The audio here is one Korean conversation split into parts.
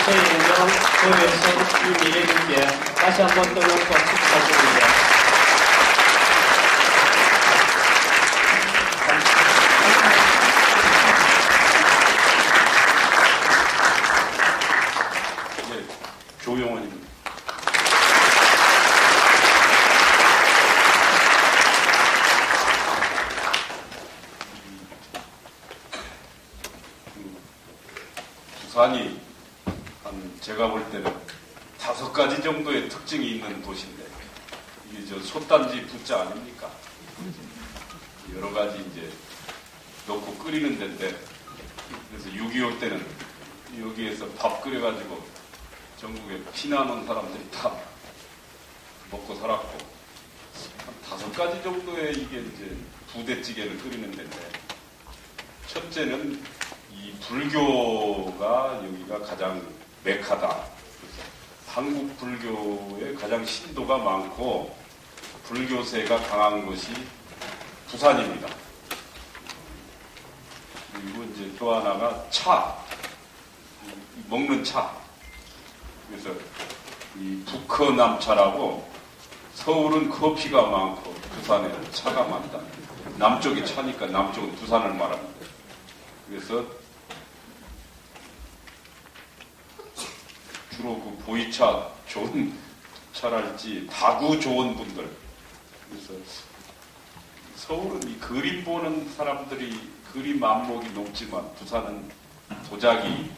저희 운영 조혜선 유미래님께 다시 한번 뜨거운 박수 부탁드립니다. 조용원입니다. 부산이 제가 볼 때는 5가지 정도의 특징이 있는 도시인데 이게 저 솥단지 부자 아닙니까? 여러 가지 이제 넣고 끓이는 데인데 그래서 6.25 때는 여기에서 밥 끓여가지고 전국에 피난 온 사람들이 다 먹고 살았고 한 5가지 정도의 이게 이제 부대찌개를 끓이는 데인데 첫째는 이 불교가 여기가 가장 메카다. 한국 불교에 가장 신도가 많고 불교세가 강한 것이 부산입니다. 그리고 이제 또 하나가 차, 먹는 차. 그래서 이 북커남차라고 서울은 커피가 많고 부산에는 차가 많다. 남쪽이 차니까 남쪽은 부산을 말합니다. 그래서 주로 그 보이차 좋은 차랄지 다구 좋은 분들. 그래서 서울은 이 그림 보는 사람들이 그림 안목이 높지만 부산은 도자기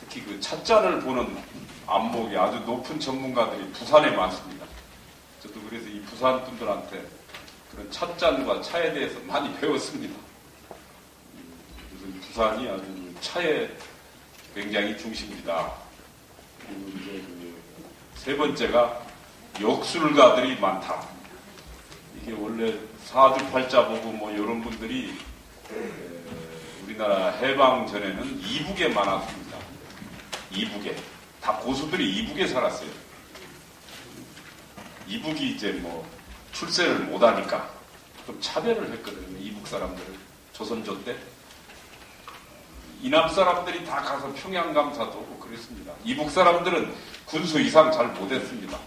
특히 그 찻잔을 보는 안목이 아주 높은 전문가들이 부산에 많습니다. 저도 그래서 이 부산 분들한테 그런 찻잔과 차에 대해서 많이 배웠습니다. 그래서 부산이 아주 차의 굉장히 중심이다. 그리고 이제 세 번째가 역술가들이 많다. 이게 원래 사주팔자 보고 뭐 이런 분들이 우리나라 해방 전에는 이북에 많았습니다. 이북에. 다 고수들이 이북에 살았어요. 이북이 이제 뭐 출세를 못하니까 좀 차별을 했거든요. 이북 사람들을. 조선조 때. 이남 사람들이 다 가서 평양 감사도 하고 그랬습니다. 이북 사람들은 군수 이상 잘 못했습니다.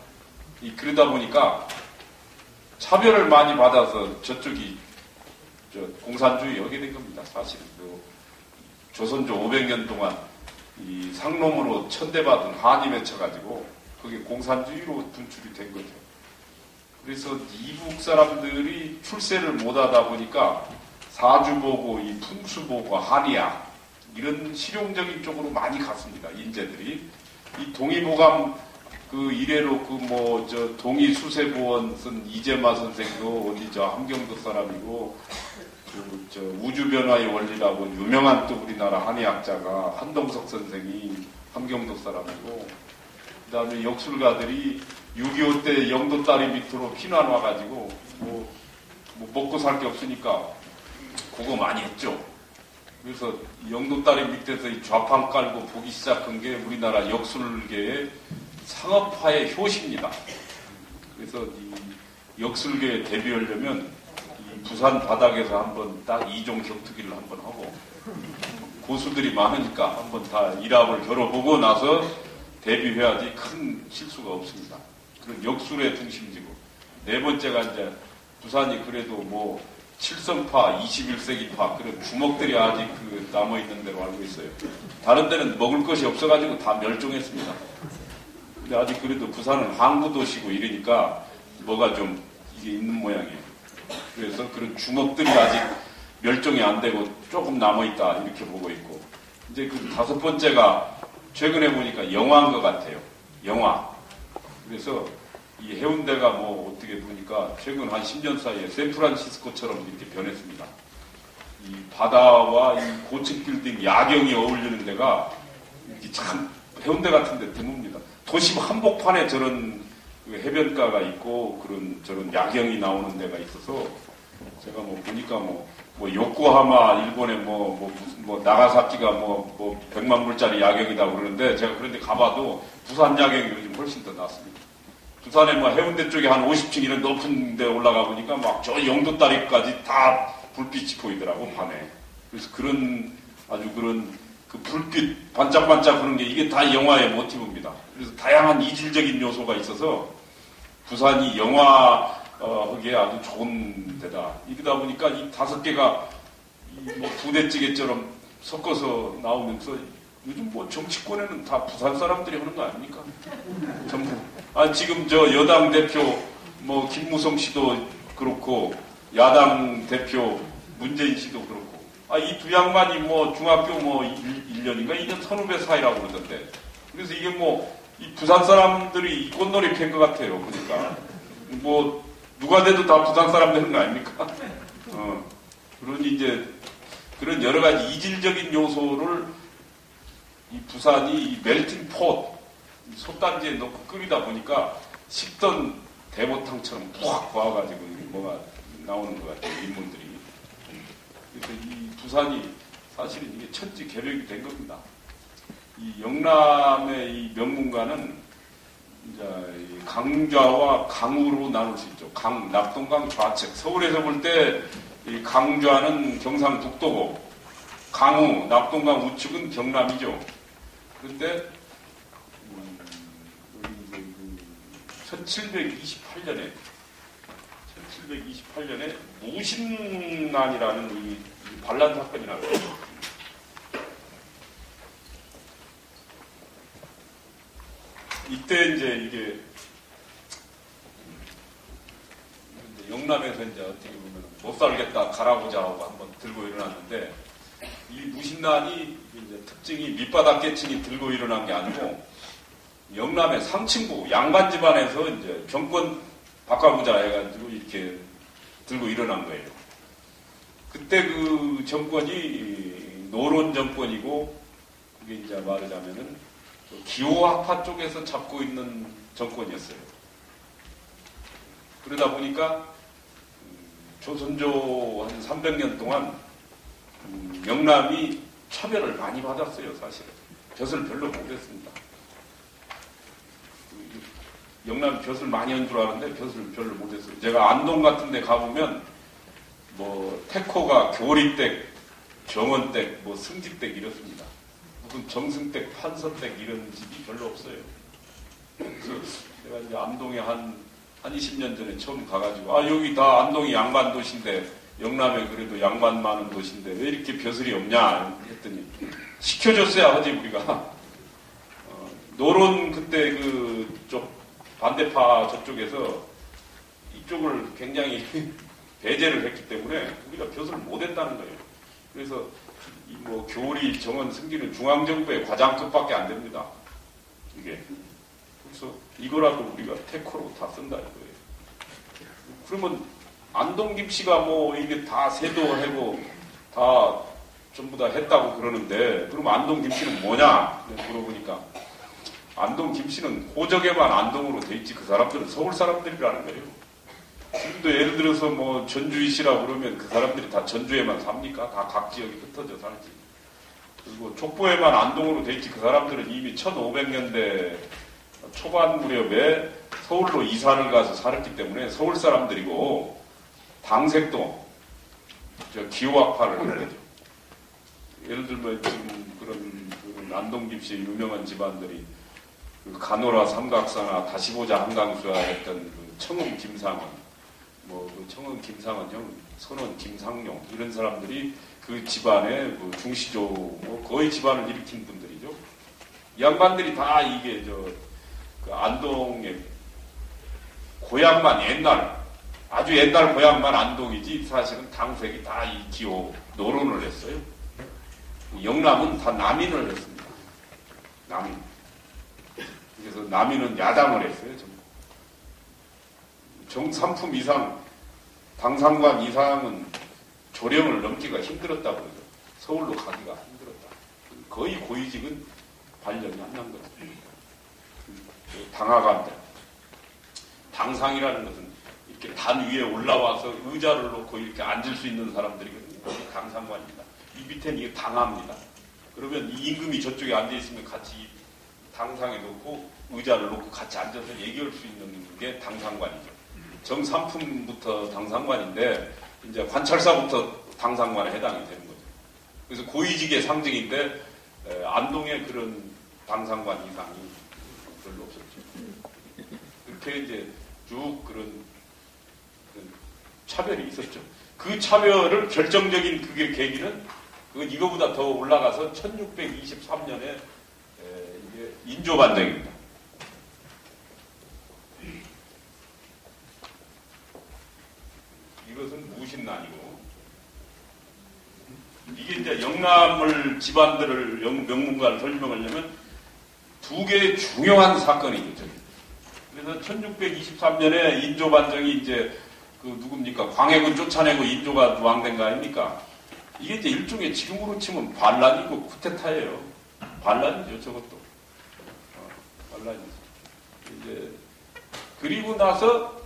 그러다 보니까 차별을 많이 받아서 저쪽이 공산주의 여기 된 겁니다. 사실은. 조선조 500년 동안 이 상놈으로 천대받은 한이 맺혀가지고 그게 공산주의로 분출이 된 거죠. 그래서 이북 사람들이 출세를 못하다 보니까 사주 보고 이 풍수 보고 한의학 이런 실용적인 쪽으로 많이 갔습니다. 인재들이. 이 동의보감 그 이래로 동의수세보원 쓴 이재마 선생도 어디 함경도 사람이고 우주변화의 원리라고 유명한 또 우리나라 한의학자가 한동석 선생이 함경도 사람이고 그 다음에 역술가들이 6.25 때 영도다리 밑으로 피난 와가지고 뭐 먹고 살 게 없으니까 그거 많이 했죠. 그래서 영도다리 밑에서 이 좌판 깔고 보기 시작한 게 우리나라 역술계의 상업화의 효시입니다. 그래서 이 역술계에 데뷔하려면 이 부산 바닥에서 한번 딱 이종 격투기를 한번 하고 고수들이 많으니까 한번 다 일합을 겨뤄보고 나서 데뷔해야지 큰 실수가 없습니다. 그런 역술의 중심지고 네 번째가 이제 부산이 그래도 뭐 7선파, 21세기파 그런 주먹들이 아직 남아있는 대로 알고 있어요. 다른 데는 먹을 것이 없어가지고 다 멸종했습니다. 근데 아직 그래도 부산은 항구도시고 이러니까 뭐가 좀 이게 있는 모양이에요. 그래서 그런 주먹들이 아직 멸종이 안 되고 조금 남아있다 이렇게 보고 있고 이제 그 다섯 번째가 최근에 보니까 영화인 것 같아요. 영화. 그래서 이 해운대가 뭐 어떻게 보니까 최근 한 10년 사이에 샌프란시스코처럼 이렇게 변했습니다. 이 바다와 이 고층 빌딩 야경이 어울리는 데가 이렇게 참 해운대 같은 데 드뭅니다. 도심 한복판에 저런 해변가가 있고 저런 야경이 나오는 데가 있어서 제가 뭐 보니까 뭐 요코하마 일본의 무슨 나가사키가 100만 불짜리 야경이다 그러는데 제가 그런데 가봐도 부산 야경이 요즘 훨씬 더 낫습니다. 부산에 해운대 쪽에 한 50층 이런 높은 데 올라가 보니까 막 저 영도다리까지 다 불빛이 보이더라고, 밤에. 그래서 아주 그런 그 불빛 반짝반짝 그런 게 이게 다 영화의 모티브입니다. 그래서 다양한 이질적인 요소가 있어서 부산이 영화하기에 아주 좋은 데다. 이러다 보니까 이 5개가 뭐 부대찌개처럼 섞어서 나오면서 요즘 뭐 정치권에는 다 부산 사람들이 하는 거 아닙니까? 전부. 지금 저 여당 대표 뭐 김무성 씨도 그렇고 야당 대표 문재인 씨도 그렇고 이 두 양반이 뭐 중학교 뭐 1년인가 2년 선후배 사이라고 그러던데. 그래서 이게 뭐 이 부산 사람들이 이 꽃놀이 팬 것 같아요. 그러니까 뭐 누가 돼도 다 부산 사람 되는 거 아닙니까? 그러니 이제 그런 여러 가지 이질적인 요소를 이 부산이 이 멜팅 폿 솥단지에 넣고 끓이다 보니까 식던 대보탕처럼 푹 부어가지고 뭐가 나오는 것 같아요. 인물들이. 그래서 이 부산이 사실은 이게 천지 개벽이 된 겁니다. 이 영남의 이 명문가는 이제 강좌와 강우로 나눌 수 있죠. 낙동강 좌측. 서울에서 볼 때 이 강좌는 경상북도고 강우, 낙동강 우측은 경남이죠. 그런데 1728년에 무신난이라는 이 반란 사건이 나왔어요. 이때 이제 이게 영남에서 이제 어떻게 보면 못 살겠다 가라보자 하고 한번 들고 일어났는데 이 무신난이 이제 특징이 밑바닥 계층이 들고 일어난 게 아니고 영남의 상층부 양반 집안에서 이제 정권 바꿔보자 해가지고 이렇게 들고 일어난 거예요. 그때 그 정권이 노론 정권이고 그게 이제 말하자면은 기호학파 쪽에서 잡고 있는 정권이었어요. 그러다 보니까 조선조 한 300년 동안 영남이 차별을 많이 받았어요. 사실은 벼슬 별로 못했습니다. 영남이 벼슬 많이 한 줄 알았는데 벼슬 별로 못했어요. 제가 안동 같은 데 가보면 뭐 태코가 교리댁, 정원댁, 뭐 승지댁 이렇습니다. 무슨 정승댁, 판서댁 이런 집이 별로 없어요. 그래서 제가 이제 안동에 한 20년 전에 처음 가가지고 여기 다 안동이 양반 도시인데 영남에 그래도 양반 많은 도시인데 왜 이렇게 벼슬이 없냐 했더니 시켜줬어야 하지 우리가. 노론 그때 그쪽 반대파 저쪽에서 이쪽을 굉장히 배제를 했기 때문에 우리가 벼슬을 못했다는 거예요. 그래서 뭐 교리, 정원, 승기는 중앙정부의 과장급밖에 안 됩니다. 이게. 그래서 이거라도 우리가 태코로 다 쓴다 이거예요. 그러면 안동 김씨가 뭐 이게 다 세도하고 다 전부 다 했다고 그러는데 그럼 안동 김씨는 뭐냐 물어보니까 안동 김씨는 호적에만 안동으로 돼 있지 그 사람들은 서울 사람들이라는 거예요. 지금도 예를 들어서 뭐 전주이시라고 그러면 그 사람들이 다 전주에만 삽니까? 다 각 지역에 흩어져 살지. 그리고 족보에만 안동으로 돼 있지 그 사람들은 이미 1500년대 초반 무렵에 서울로 이사를 가서 살았기 때문에 서울 사람들이고 당색도 기호학파를 하는 거죠. 예를 들면 지금 그런 안동 김씨의 유명한 집안들이 그 가노라 삼각사나 다시 보자 한강수와 했던 그 청음 김상원, 그 청음 김상원 형, 선원 김상용 이런 사람들이 그 집안의 그 중시조 거의 집안을 일으킨 분들이죠. 이 양반들이 다 이게 그 안동의 고향만 아주 옛날 고향만 안동이지 사실은 당색이 다 이 기호 노론을 했어요. 영남은 다 남인을 했습니다. 남인. 그래서 남인은 야당을 했어요. 정삼품 이상, 당상관 이상은 조령을 넘기가 힘들었다고 그러죠. 서울로 가기가 힘들었다. 거의 고위직은 발령이 안 난 거죠. 당하관들. 당상이라는 것은 이렇게 단 위에 올라와서 의자를 놓고 이렇게 앉을 수 있는 사람들이거든요. 이게 당상관입니다. 이 밑에는 이게 당합니다. 그러면 이 임금이 저쪽에 앉아있으면 같이 당상에 놓고 의자를 놓고 같이 앉아서 얘기할 수 있는 게 당상관이죠. 정삼품부터 당상관인데 이제 관찰사부터 당상관에 해당이 되는 거죠. 그래서 고위직의 상징인데 안동에 그런 당상관 이상이 별로 없었죠. 그렇게 이제 쭉 그런 차별이 있었죠. 그 차별을 결정적인 그게 계기는 그건 이거보다 더 올라가서 1623년에 이게 인조반정입니다. 이것은 무신난이고 이게 이제 영남을 집안들을 명문가를 설명하려면 두 개의 중요한 사건이죠. 그래서 1623년에 인조반정이 이제 그 누굽니까? 광해군 쫓아내고 인조가 왕된 거 아닙니까? 이게 이제 일종의 지금으로 치면 반란이고 쿠데타예요. 반란이죠, 저것도. 반란이죠. 이제 그리고 나서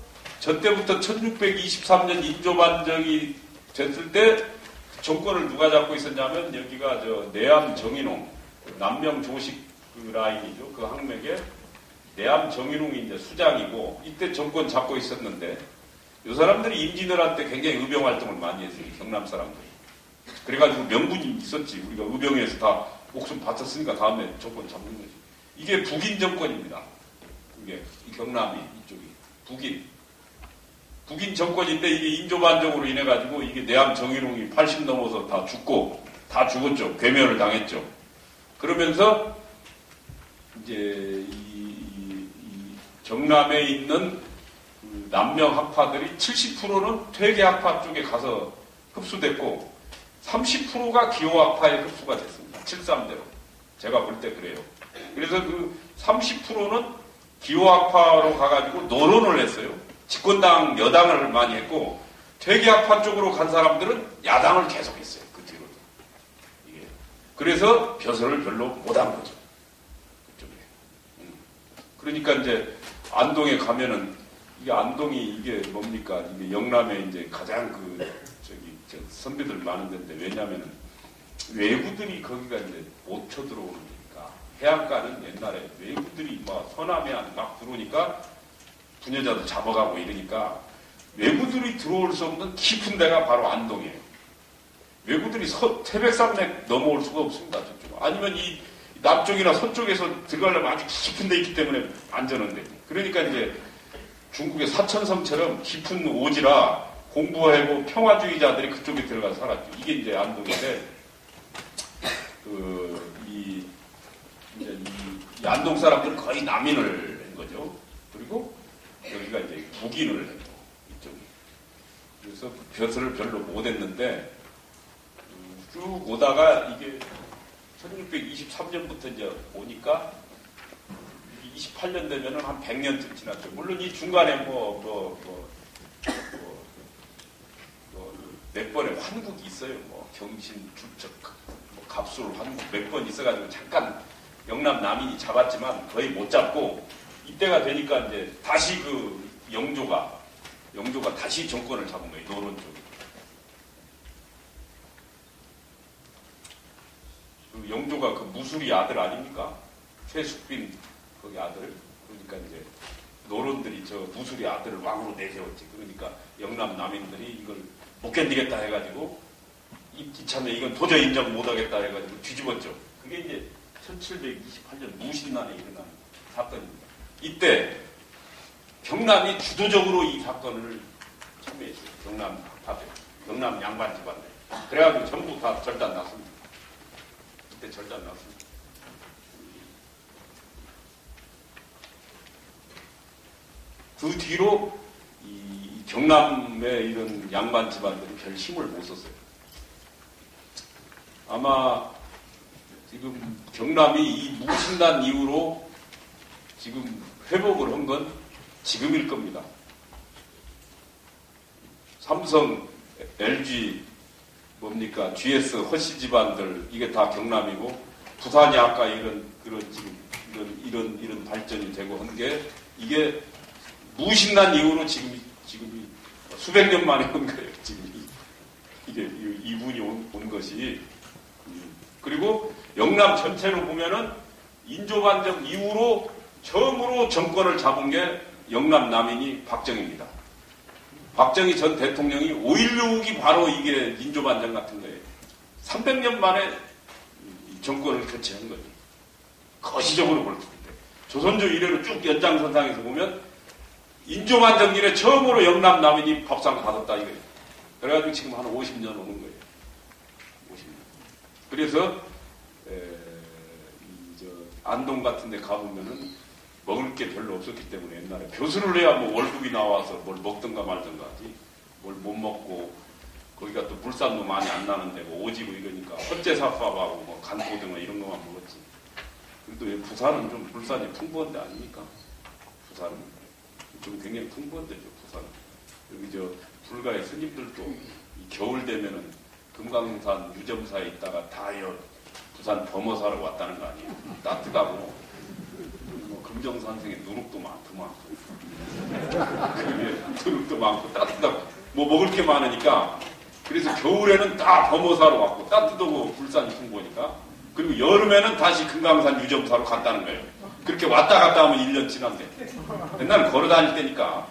저 때부터 1623년 인조반정이 됐을 때 정권을 누가 잡고 있었냐면 여기가 저 내암 정인홍, 남명 조식 그 라인이죠. 그 항맥에 내암 정인홍이 이제 수장이고 이때 정권 잡고 있었는데 이 사람들이 임진왜란 때 굉장히 의병 활동을 많이 했어요. 경남 사람들이. 그래가지고 명분이 있었지. 우리가 의병에서 다 목숨 바쳤으니까 다음에 정권 잡는 거지. 이게 북인 정권입니다. 이게 경남이 이쪽이 북인 정권인데 이게 인조반정으로 인해가지고 이게 내암 정일홍이 80 넘어서 다 죽었죠. 괴멸을 당했죠. 그러면서 이제 이 경남에 있는 그 남명 학파들이 70%는 퇴계 학파 쪽에 가서 흡수됐고 30%가 기호 학파에 흡수가 됐습니다. 73대로. 제가 볼 때 그래요. 그래서 그 30%는 기호 학파로 가가지고 노론을 했어요. 집권당 여당을 많이 했고 퇴계학파 쪽으로 간 사람들은 야당을 계속했어요. 그 뒤로. 이게. 그래서 벼슬을 별로 못한 거죠. 그쪽에. 그러니까 이제 안동에 가면은 이게 안동이 이게 뭡니까? 이게 영남에 이제 가장 선비들 많은 데인데 왜냐면은 외구들이 거기가 이제 못 쳐들어오는 거니까 해안가는 옛날에 외구들이 막 서남에 막 들어오니까 부녀자도 잡아가고 이러니까 외구들이 들어올 수 없는 깊은 데가 바로 안동이에요. 외구들이 태백산맥 넘어올 수가 없습니다. 저쪽. 아니면 이 남쪽이나 서쪽에서 들어가려면 아주 깊은 데 있기 때문에 안전한데. 그러니까 이제 중국의 사천섬처럼 깊은 오지라 공부하고 평화주의자들이 그쪽에 들어가서 살았죠. 이게 이제 안동인데 이 안동 사람들은 거의 남인을 한 거죠. 그리고 여기가 이제 북인을 했고 이쪽이. 그래서 벼슬을 별로 못했는데 쭉 오다가 이게 1623년부터 이제 오니까 28년 되면은 한 100년쯤 지났죠. 물론 이 중간에 몇 번의 환국이 있어요. 뭐 경신, 출적, 갑술 환국 몇 번 있어가지고 잠깐 영남 남인이 잡았지만 거의 못 잡고 이때가 되니까 이제 다시 그 영조가 다시 정권을 잡은 거예요. 노론 쪽에. 그 영조가 그 무술이 아들 아닙니까? 최숙빈 거기 아들. 그러니까 이제 노론들이 저 무술이 아들을 왕으로 내세웠지. 그러니까 영남 남인들이 이걸 못 견디겠다 해가지고 이참에 이건 도저히 인정 못하겠다 해가지고 뒤집었죠. 그게 이제 1728년 무신난에 일어난 사건입니다. 이때 경남이 주도적으로 이 사건을 참여했어요. 경남 학파들, 경남 양반 집안들. 그래가지고 전부 다 절단 났습니다. 그때 절단 났습니다. 그 뒤로 이 경남의 이런 양반 집안들이 별 힘을 못 썼어요. 아마 지금 경남이 이 무신난 이후로 지금 회복을 한 건 지금일 겁니다. 삼성, LG, 뭡니까, GS, 허씨 집안들 이게 다 경남이고 부산이 아까 이런 발전이 되고 한 게 이게 무신난 이후로 지금이 수백 년 만에 온 거예요. 지금 이게 이분이 온 것이. 그리고 영남 전체로 보면은 인조반정 이후로 처음으로 정권을 잡은 게 영남 남인이 박정희입니다. 박정희 전 대통령이 5.16이 바로 이게 인조반정 같은 거예요. 300년 만에 정권을 교체한 거지. 거시적으로 볼 때. 조선조 이래로 쭉 연장선상에서 보면 인조만정 이래 처음으로 영남 남인이 밥상 받았다 이거예요. 그래가지고 지금 한 50년 오는 거예요. 50년. 그래서 안동 같은 데 가보면은 먹을 게 별로 없었기 때문에 옛날에 벼슬을 해야 뭐 월급이 나와서 뭘 먹든가 말든가 하지. 뭘 못 먹고 거기가 또 물산도 많이 안 나는데 뭐 오지고 이러니까 헛제사밥하고 뭐 간고등어 이런 것만 먹었지. 그래도 부산은 좀 물산이 풍부한 데 아닙니까? 부산은 좀 굉장히 풍부한 데죠. 부산은. 여기 불가의 스님들도 이 겨울 되면은 금강산 유점사에 있다가 다 부산 범어사로 왔다는 거 아니에요. 따뜻하고 뭐 금정산성에 누룩도 많고 누룩도 많고 따뜻하고 뭐 먹을 게 많으니까 그래서 겨울에는 다 범어사로 왔고 따뜻하고 불산이 풍부하니까 그리고 여름에는 다시 금강산 유점사로 갔다는 거예요. 그렇게 왔다 갔다 하면 1년 지난데 옛날은 걸어 다닐 때니까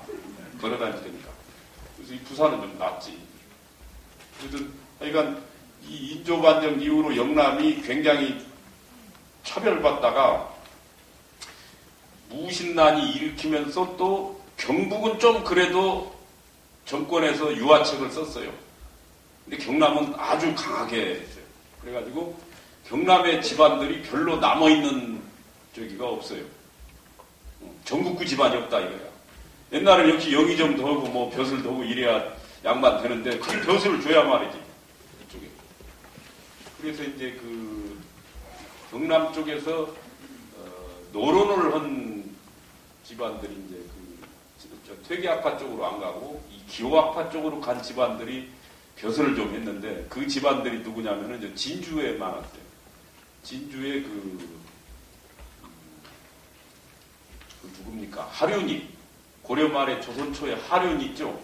그래서 이 부산은 좀 낫지. 그래서 하여간 이 인조반정 이후로 영남이 굉장히 차별받다가 무신난이 일으키면서 또 경북은 좀 그래도 정권에서 유화책을 썼어요. 근데 경남은 아주 강하게 했어요. 그래가지고 경남의 집안들이 별로 남아있는 저기가 없어요. 전국구 집안이 없다 이거야. 옛날에 역시 영의정도 하고 뭐 벼슬도 하고 이래야 양반 되는데 그게 벼슬을 줘야 말이지. 이쪽에. 그래서 이제 그 경남 쪽에서 노론을 한 집안들이 이제 그 퇴계학파 쪽으로 안 가고 이 기호학파 쪽으로 간 집안들이 벼슬을 좀 했는데 그 집안들이 누구냐면은 이제 진주에 많았어요. 진주에 누굽니까? 하륜이. 고려 말에 조선 초에 하륜이 있죠?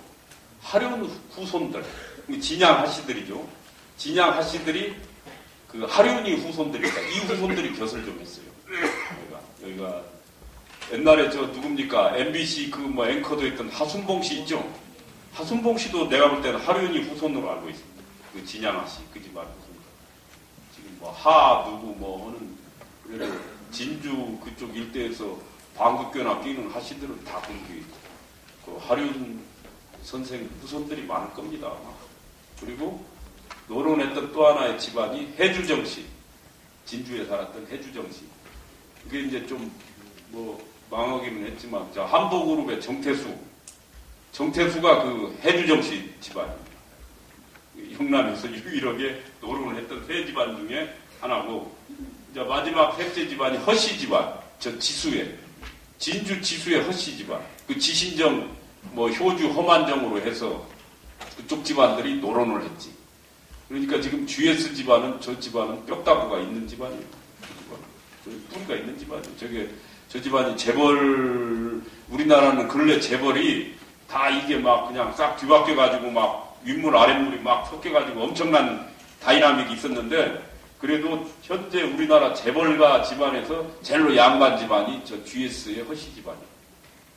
하륜 후손들. 진양 하씨들이죠. 진양 하씨들이 그 하륜이 후손들이니까 이 후손들이 벼슬 좀 했어요. 여기가 옛날에 누굽니까? MBC 그 뭐 앵커도 했던 하순봉 씨 있죠? 하순봉 씨도 내가 볼 때는 하륜이 후손으로 알고 있습니다. 그 진양 하씨, 그 집안 후손. 지금 뭐 누구 뭐 하는, 그래도 진주 그쪽 일대에서 방국교나 끼는 하씨들은 다 거기 있고, 그 하륜 선생 후손들이 많을 겁니다, 아마. 그리고 노론했던 또 하나의 집안이 해주정 씨. 진주에 살았던 해주정 씨. 그게 이제 좀 뭐 망하기는 했지만, 한보그룹의 정태수가 그 해주정 씨 집안입니다. 영남에서 유일하게 노론을 했던 세 집안 중에 하나고, 이제 마지막 셋째 집안이 허씨 집안, 지수에. 진주 지수의 허씨 집안. 그 지신정, 뭐 효주 허만정으로 해서 그쪽 집안들이 노론을 했지. 그러니까 지금 GS 집안은, 저 집안은 뼈다구가 있는 집안이에요. 뿌리가 있는 집안이에요. 저 집안이 재벌, 우리나라는 근래 재벌이 다 이게 막 그냥 싹 뒤바뀌어가지고 막 윗물 아랫물이 막 섞여가지고 엄청난 다이나믹이 있었는데, 그래도 현재 우리나라 재벌가 집안에서 제일로 양반 집안이 저 GS의 허씨 집안이에요.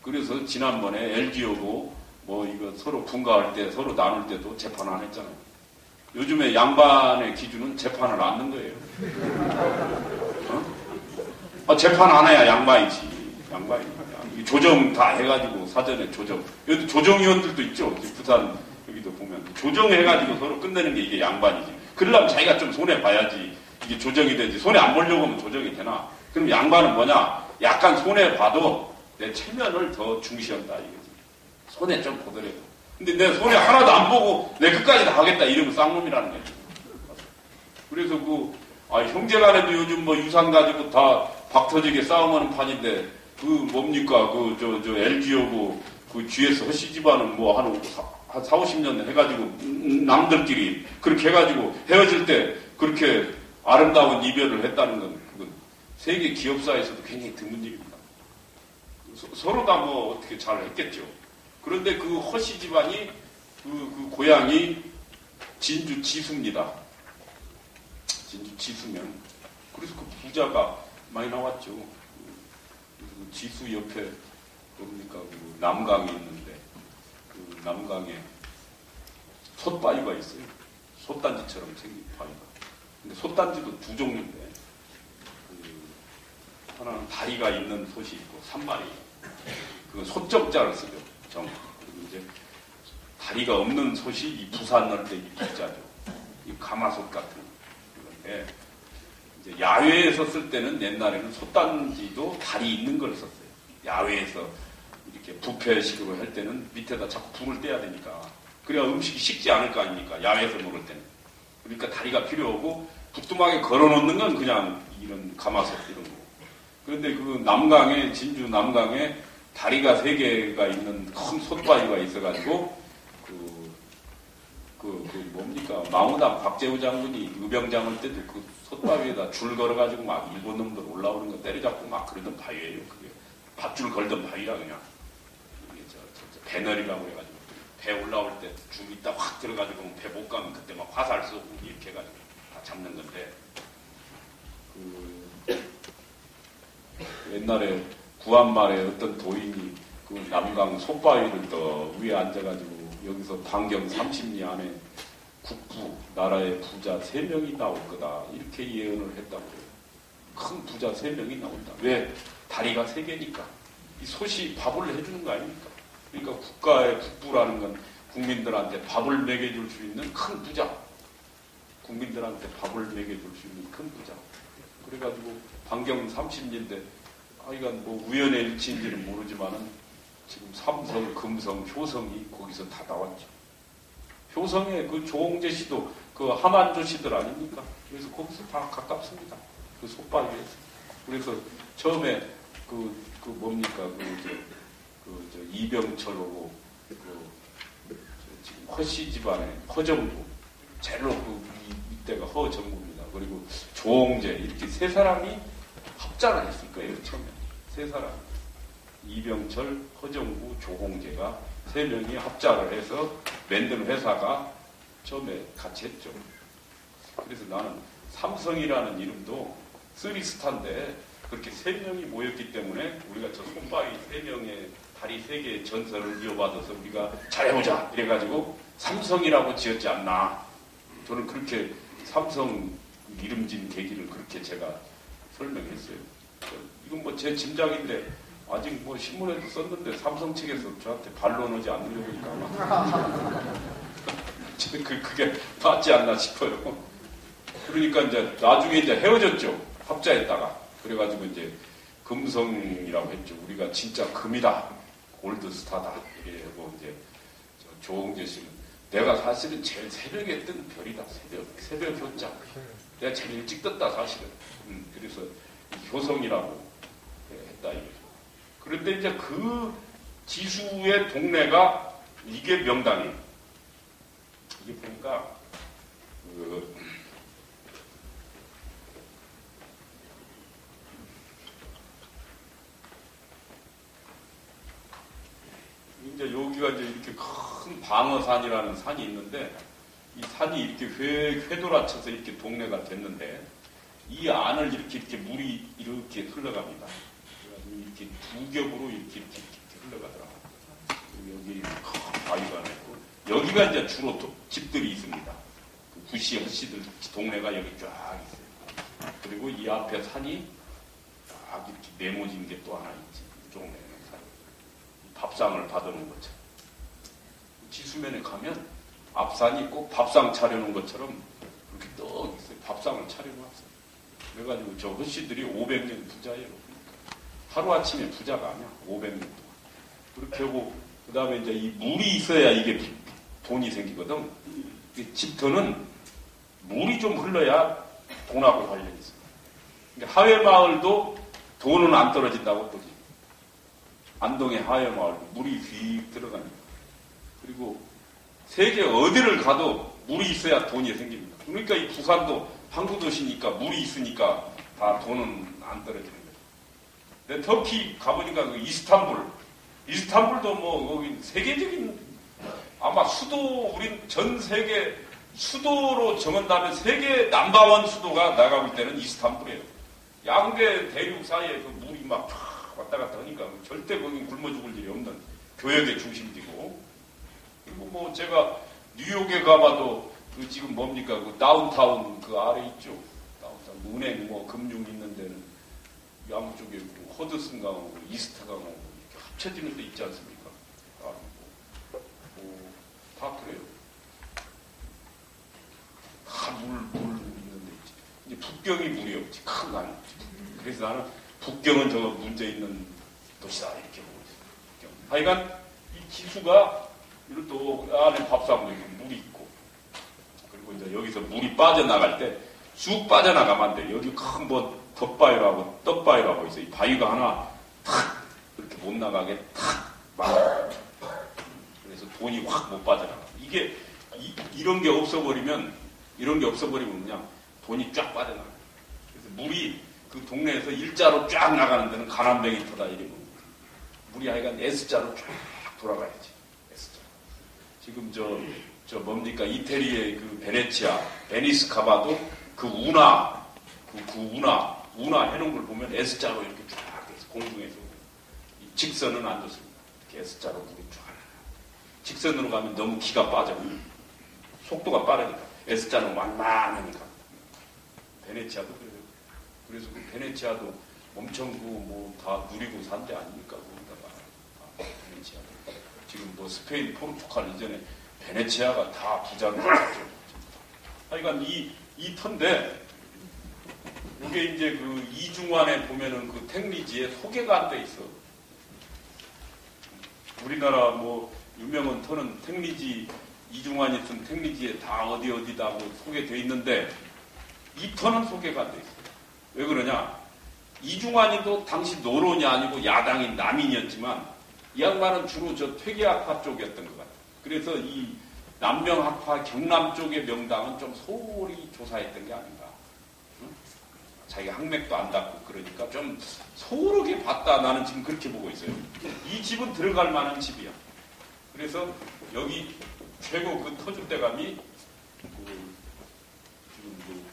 그래서 지난번에 LG하고 뭐 이거 서로 분가할 때 서로 나눌 때도 재판 안 했잖아요. 요즘에 양반의 기준은 재판을 안 넣는 거예요. 재판 안 해야 양반이지. 조정 다 해가지고 사전에 조정. 여기 조정위원들도 있죠. 부산 여기도 보면 조정해가지고 서로 끝내는 게 이게 양반이지. 그러려면 자기가 좀 손해 봐야지 이게 조정이 되지. 손해 안 보려고 하면 조정이 되나? 그럼 양반은 뭐냐? 약간 손해 봐도 내 체면을 더 중시한다 이거지. 손해 좀 보더라도. 근데 내 손해 하나도 안 보고 내 끝까지 다 하겠다 이러면 쌍놈이라는 거지. 그래서 형제간에도 요즘 뭐 유산 가지고 다 박터지게 싸움하는 판인데, 그 뭡니까? LG하고 그 GS 허씨 집안은 뭐 한 4, 50년 해가지고 남들끼리 그렇게 해가지고 헤어질 때 그렇게 아름다운 이별을 했다는 건 그건 세계 기업사에서도 굉장히 드문 일입니다. 서로 다 뭐 어떻게 잘 했겠죠. 그런데 그 허씨 집안이 그 고향이 진주 지수입니다. 진주 지수면 그래서 그 부자가 많이 나왔죠. 그 지수 옆에 뭡니까? 그 남강이 있는데 그 남강에 솥바위가 있어요. 솥단지처럼 생긴 바위가. 근데 솥단지도 두 종류인데 하나는 다리가 있는 솥이 있고 산발이 그 소점자를 쓰죠. 그리고 이제 다리가 없는 솥이 이 부산 넣을 때 이 부자죠. 이 가마솥 같은 건데 이제 야외에서 쓸 때는 옛날에는 솥단지도 다리 있는 걸 썼어요. 야외에서 이렇게 뷔페식으로 할 때는 밑에다 자꾸 불을 떼야 되니까 그래야 음식이 식지 않을 거 아닙니까? 야외에서 먹을 때는. 그러니까 다리가 필요하고 부뚜막에 걸어놓는 건 그냥 이런 가마솥 이런 거. 그런데 그 남강에 진주 남강에 다리가 3개가 있는 큰 솥바위가 있어가지고 뭡니까 망우당 박재우 장군이 의병장 할 때도 그 솥바위에다 줄 걸어가지고 막 일본 놈들 올라오는 거 때려잡고 막 그러던 바위예요. 그게 밧줄 걸던 바위라 그냥 이게 배널이라고 해가지고 배 올라올 때 줄 있다 확 들어가지고 배 못 가면 그때 막 화살 쏘고 이렇게 해가지고 다 잡는 건데 옛날에 구한말에 어떤 도인이 그 남강 솥바위를 더 위에 앉아가지고 여기서 반경 30리 안에 국부, 나라의 부자 3명이 나올 거다. 이렇게 예언을 했다고 해요. 큰 부자 3명이 나온다. 왜? 다리가 3개니까. 이 솥이 밥을 해주는 거 아닙니까? 그러니까 국가의 국부라는 건 국민들한테 밥을 먹여줄 수 있는 큰 부자. 국민들한테 밥을 먹여줄 수 있는 큰 부자. 그래가지고 반경 30리인데 이건 뭐 우연의 일치인지는 모르지만은 지금 삼성, 금성, 효성이 거기서 다 나왔죠. 효성에 그 조홍재 씨도 그 하만조 씨들 아닙니까? 그래서 거기서 다 가깝습니다. 그 솥바위에서. 그래서 처음에 뭡니까? 이병철하고 지금 허씨 집안의 허정구. 제일로 이때가 허정구입니다. 그리고 조홍재 이렇게 3사람이 합작을 했을 거예요. 처음에. 3사람. 이병철, 허정구, 조홍재가 3명이 합작을 해서 만든 회사가 처음에 같이 했죠. 그래서 나는 삼성이라는 이름도 3스타인데 그렇게 3명이 모였기 때문에 우리가 저 손바위 3명의 다리 3개의 전설을 이어받아서 우리가 잘해보자 이래가지고 삼성이라고 지었지 않나. 저는 그렇게 삼성 이름 진 계기를 그렇게 제가 설명했어요. 이건 뭐 제 짐작인데 아직 뭐 신문에도 썼는데 삼성 측에서 저한테 반론하지 않으려고 하니까 그게 맞지 않나 싶어요. 그러니까 이제 나중에 이제 헤어졌죠. 합자했다가. 그래가지고 이제 금성이라고 했죠. 우리가 진짜 금이다. 골드스타다. 이렇게 하고 이제 조홍재 씨는 내가 사실은 제일 새벽에 뜬 별이다. 새벽 효자. 내가 제일 일찍 떴다 사실은. 그래서 효성이라고 했다 이거죠. 그런데 이제 그 지수의 동네가 이게 명당이에요. 이게 보니까 이제 여기가 이제 이렇게 큰 방어산이라는 산이 있는데 이 산이 이렇게 회돌아쳐서 이렇게 동네가 됐는데 이 안을 이렇게 물이 이렇게 흘러갑니다. 이렇게 두 겹으로 이렇게 흘러가더라고요. 여기 큰 바위가 있고 여기가 이제 주로 집들이 있습니다. 그 구시 허씨들 동네가 여기 쫙 있어요. 그리고 이 앞에 산이 딱 이렇게 네모진 게 또 하나 있지. 이쪽 내는 산. 밥상을 받아놓은 것처럼. 지수면에 가면 앞산이 꼭 밥상 차려놓은 것처럼 이렇게 떡 있어요. 밥상을 차려놓았어요. 그래가지고 저 허씨들이 500년 부자예요. 하루아침에 부자가 아니야. 500년 동안. 그렇게 하고, 그 다음에 이제 이 물이 있어야 이게 돈이 생기거든. 집터는 물이 좀 흘러야 돈하고 관련이 있어요. 그러니까 하회마을도 돈은 안 떨어진다고 보지. 안동의 하회마을, 물이 휙 들어가니까. 그리고 세계 어디를 가도 물이 있어야 돈이 생깁니다. 그러니까 이 부산도 항구도시니까 물이 있으니까 다 돈은 안 떨어지는 거죠. 근데 터키 가보니까 그 이스탄불도 뭐 거기 세계적인 아마 수도 우린 전 세계 수도로 정한다면 세계 넘버원 수도가 내가 볼 때는 이스탄불이에요. 양대 대륙 사이에 그 물이 막 왔다 갔다 하니까 절대 거기 굶어 죽을 일이 없는 교역의 중심지고. 그리고 뭐 제가 뉴욕에 가봐도 그 지금 뭡니까 그 다운타운 그 아래 있죠. 다운타운 은행 뭐 금융 있는 데는 양쪽에 허드슨 강하고 이스트 강하고 이렇게 합쳐지는 데 있지 않습니까? 다 그래요. 다 물 있는 데 있지. 이제 북경이 물이 없지. 큰 강이 없지. 그래서 나는 북경은 저 문제 있는 도시다 이렇게 보고 있어요. 하여간 이 기수가 이런 또 안에 밥상도 물이 있고, 그리고 이제 여기서 물이 빠져나갈 때 쑥 빠져나가면 안 돼. 여기 큰 뭐 덧바위라고 떡바위라고 있어. 이 바위가 하나 탁 이렇게 못 나가게 탁 막아. 그래서 돈이 확 못 빠져나가. 이게 이런 게 없어버리면 그냥 돈이 쫙 빠져나가. 그래서 물이 그 동네에서 일자로 쫙 나가는 데는 가난뱅이터다 이러면 물이 하여간 S자로 쫙 돌아가야지. S자. 지금 저 뭡니까 이태리의 그 베니스 가봐도 그 운하 해놓은 걸 보면 S자로 이렇게 쫙 해서 공중에서 직선은 안 좋습니다. 이렇게 S자로 물이 쫙. 직선으로 가면 너무 기가 빠져. 속도가 빠르니까. S자는 완만하니까. 베네치아도 그래요. 그래서 그 베네치아도 엄청 다 누리고 산 데 아닙니까? 거기다가. 베네치아도. 지금 뭐 스페인, 포르투갈 이전에 베네치아가 다 부자로 됐죠. 하여간 이 터인데, 이게 이제 그 이중환에 보면은 그 택리지에 소개가 안 돼 있어. 우리나라 뭐 유명한 터는 택리지, 이중환이 쓴 택리지에 다 어디다 뭐 소개되어 있는데, 이 터는 소개가 안 돼 있어. 왜 그러냐? 이중환이도 당시 노론이 아니고 야당인 남인이었지만, 이 양반은 주로 저 퇴계학파 쪽이었던 것 같아요. 그래서 이 남명학파 경남 쪽의 명당은 좀 소홀히 조사했던 게 아닌가. 응? 자기가 학맥도 안 닿고 그러니까 좀 소홀하게 봤다. 나는 지금 그렇게 보고 있어요. 이 집은 들어갈 만한 집이야. 그래서 여기 최고 그 터줏대감이 지금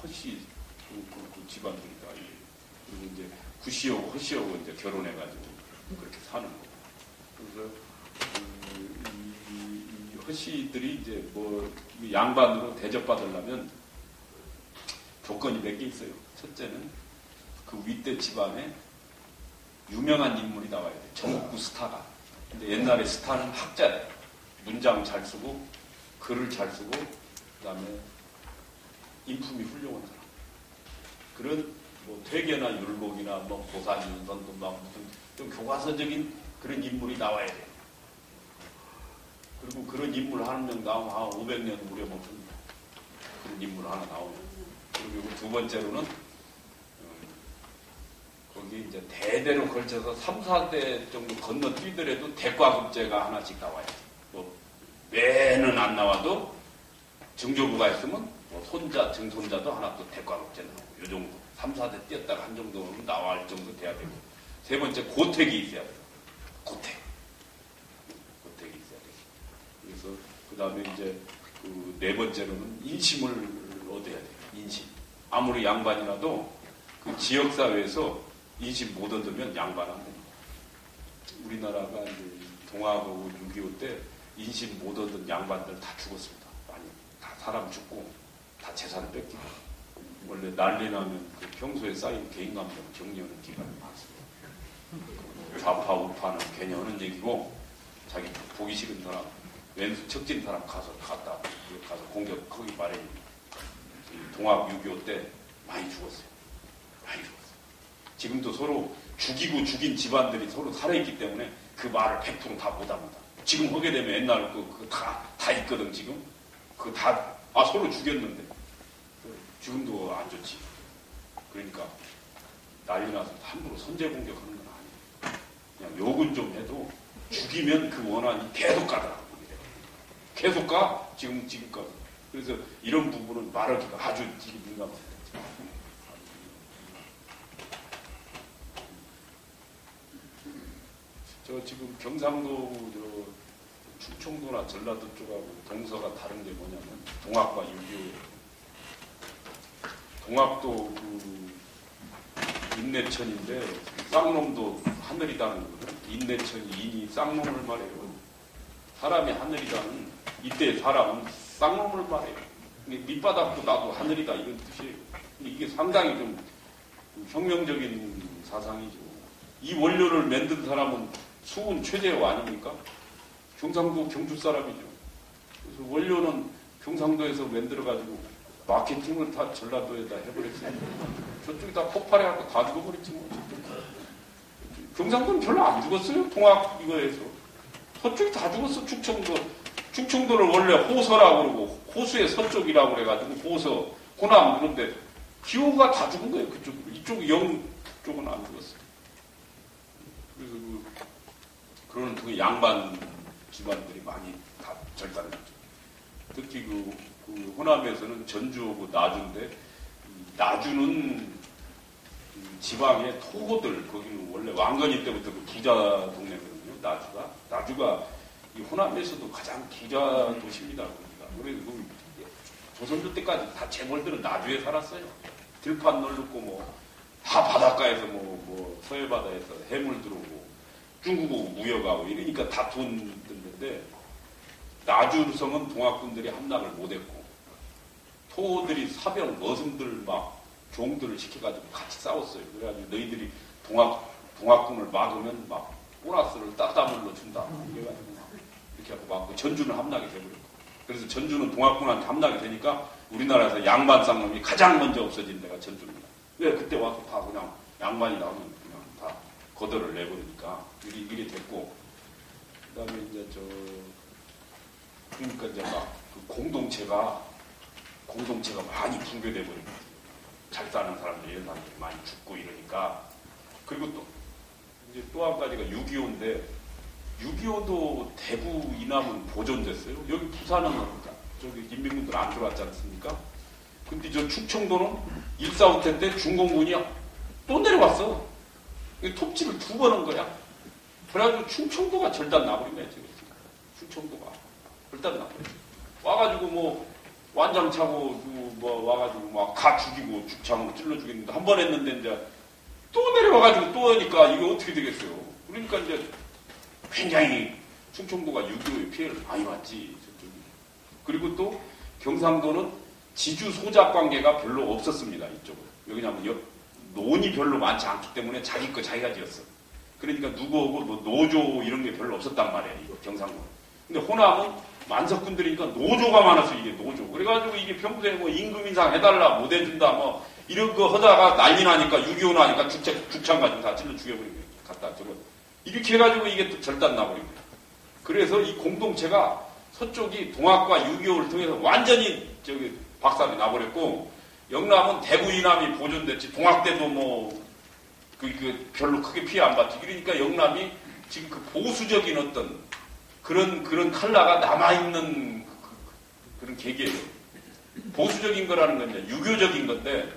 허씨 그 집안들이다. 그리고 이제 구씨하고 허씨하고 이제 결혼해가지고 그렇게 사는 거. 그래서 이 허씨들이 이제 뭐 양반으로 대접받으려면 조건이 몇 개 있어요. 첫째는 그 윗대 집안에 유명한 인물이 나와야 돼. 전국구 스타가. 근데 옛날에 스타는 학자래. 문장 잘 쓰고 글을 잘 쓰고 그다음에 인품이 훌륭한 사람. 그런 뭐 퇴계나 율곡이나 뭐 보살인선도 막 무슨 좀 교과서적인 그런 인물이 나와야 돼. 그리고 그런 인물 한 명 나오면 한 500년 우려먹은 그런 인물 하나 나오면. 그리고 두 번째로는 거기 이제 대대로 걸쳐서 3, 4대 정도 건너뛰더라도 대과급제가 하나씩 나와야 돼. 뭐 매는 안 나와도 증조부가 있으면 뭐 손자, 증손자도 하나 또 대과급제 나오고 요 정도. 3, 4대 뛰었다가 한 정도는 나와야 정도 돼야 되고. 세 번째 고택이 있어야 돼요. 고택이 있어야 돼요. 그래서 그 다음에 이제 그 네 번째로는 인심을 얻어야 돼요. 인심. 아무리 양반이라도 그 지역사회에서 인심 못 얻으면 양반 안 됩니다. 우리나라가 이제 동학하고 6.25 때 인심 못 얻은 양반들 다 죽었습니다. 많이. 다 사람 죽고 다 재산을 뺏기고. 원래 난리 나면 그 평소에 쌓인 개인감정 정리하는 기간이 많습니다. 좌파 우파는 괜히 하는 얘기고 자기 보기 싫은 사람 왼수 척진 사람 가서 공격하기 마련입니다. 동학 6.25 때 많이 죽었어요. 많이 죽었어요. 지금도 서로 죽이고 죽인 집안들이 서로 살아있기 때문에 그 말을 100% 다 못합니다. 지금 하게 되면 옛날 다 있거든 지금. 서로 죽였는데 지금도 안 좋지. 그러니까 난리 나서 함부로 선제 공격하는 건 아니에요. 그냥 욕은 좀 해도 죽이면 그 원한이 계속 가더라고요. 계속 가? 지금까지. 그래서 이런 부분은 말하기가 아주 되게 민감합니다. 저 지금 경상도 충청도나 전라도 쪽하고 동서가 다른 게 뭐냐면 동학과 6.25 동학도 그 인내천인데 쌍놈도 하늘이다는 거거든. 인내천이 인이 쌍놈을 말해요. 사람이 하늘이다는 이때 사람은 쌍놈을 말해요. 밑바닥도 나도 하늘이다 이런 뜻이에요. 근데 이게 상당히 좀 혁명적인 사상이죠. 이 원료를 만든 사람은 수훈 최재호 아닙니까? 경상도 경주 사람이죠. 그래서 원료는 경상도에서 만들어가지고 마케팅을 다 전라도에다 해버렸어요. 저쪽이 다 폭발해갖고 다 죽어버렸지 뭐. 경상도는 별로 안 죽었어요. 통합 이거에서. 서쪽이 다 죽었어. 충청도. 충청도를 원래 호서라고 그러고 호수의 서쪽이라고 그래가지고 호서, 호남 그런데 기호가 다 죽은 거예요. 그쪽. 이쪽 영 쪽은 안 죽었어요. 그래서 그런 그 양반 집안들이 많이 다 절단했죠. 특히 그 호남에서는 전주하고 나주인데 나주는 지방의 토호들 거기는 원래 왕건이 때부터 그 부자 동네거든요. 나주가 이 호남에서도 가장 부자 도시입니다. 그래서 조선조 때까지 다 재벌들은 나주에 살았어요. 들판 널렸고 뭐 다 바닷가에서 뭐 서해바다에서 해물 들어오고 중국하고 무역하고 이러니까 다 돈 들는데 나주성은 동학군들이 함락을 못했고 토호들이 사병 머슴들 막 종들을 시켜가지고 같이 싸웠어요. 그래가지고 너희들이 동학군을 막으면 막 보너스를 따따물로 준다. 이래가지고 이렇게 하고 막 전주는 함락이 돼버렸고 그래서 전주는 동학군한테 함락이 되니까 우리나라에서 양반 쌍놈이 가장 먼저 없어진 데가 전주입니다. 왜 그때 와서 다 그냥 양반이 나오면 그냥 다 거덜을 내버리니까 이래 됐고 그다음에 이제 그러니까 이제 막 그 공동체가 많이 붕괴돼 버린 거예요. 잘 사는 사람들 이런 사람들이 많이 죽고 이러니까 그리고 또 이제 또 한 가지가 6.25인데 6.25도 대구 이남은 보존됐어요. 여기 부산은 저기 인민군들 안 들어왔지 않습니까? 근데 저 충청도는 1.4.5 때 중공군이 또 내려왔어. 톱질을 2번 한 거야. 그래가지고 충청도가 절단 나버린 거야. 충청도가 절단 나버린 거야. 와가지고 뭐 완장 차고 뭐 와가지고 막 다 죽이고 죽창으로 찔러 죽였는데 한 번 했는데 이제 또 내려와가지고 또 하니까 이게 어떻게 되겠어요. 그러니까 이제 굉장히 충청도가 6.25의 피해를 많이 봤지. 저쪽이. 그리고 또 경상도는 지주 소작 관계가 별로 없었습니다. 이쪽은. 왜냐하면 논이 별로 많지 않기 때문에 자기 거 자기가 지었어. 그러니까 누구하고 뭐 노조 이런 게 별로 없었단 말이에요. 이거 경상도는. 근데 호남은 만석군들이니까 노조가 많아서 이게 노조. 그래가지고 이게 평소에 뭐 임금 인상 해달라 못 해준다 뭐 이런 거 하다가 난리 나니까 6.25 나니까 죽창 가지고 다 찔러 죽여버린 거예요. 갖다 저거. 이렇게 해가지고 이게 또 절단 나버린 거예요. 그래서 이 공동체가 서쪽이 동학과 6.25를 통해서 완전히 저기 박살이 나버렸고 영남은 대구 이남이 보존됐지 동학 때도 뭐 별로 크게 피해 안 받지. 그러니까 영남이 지금 그 보수적인 어떤 그런 칼라가 남아있는 그런 계기예요. 보수적인 거라는 건 이제 유교적인 건데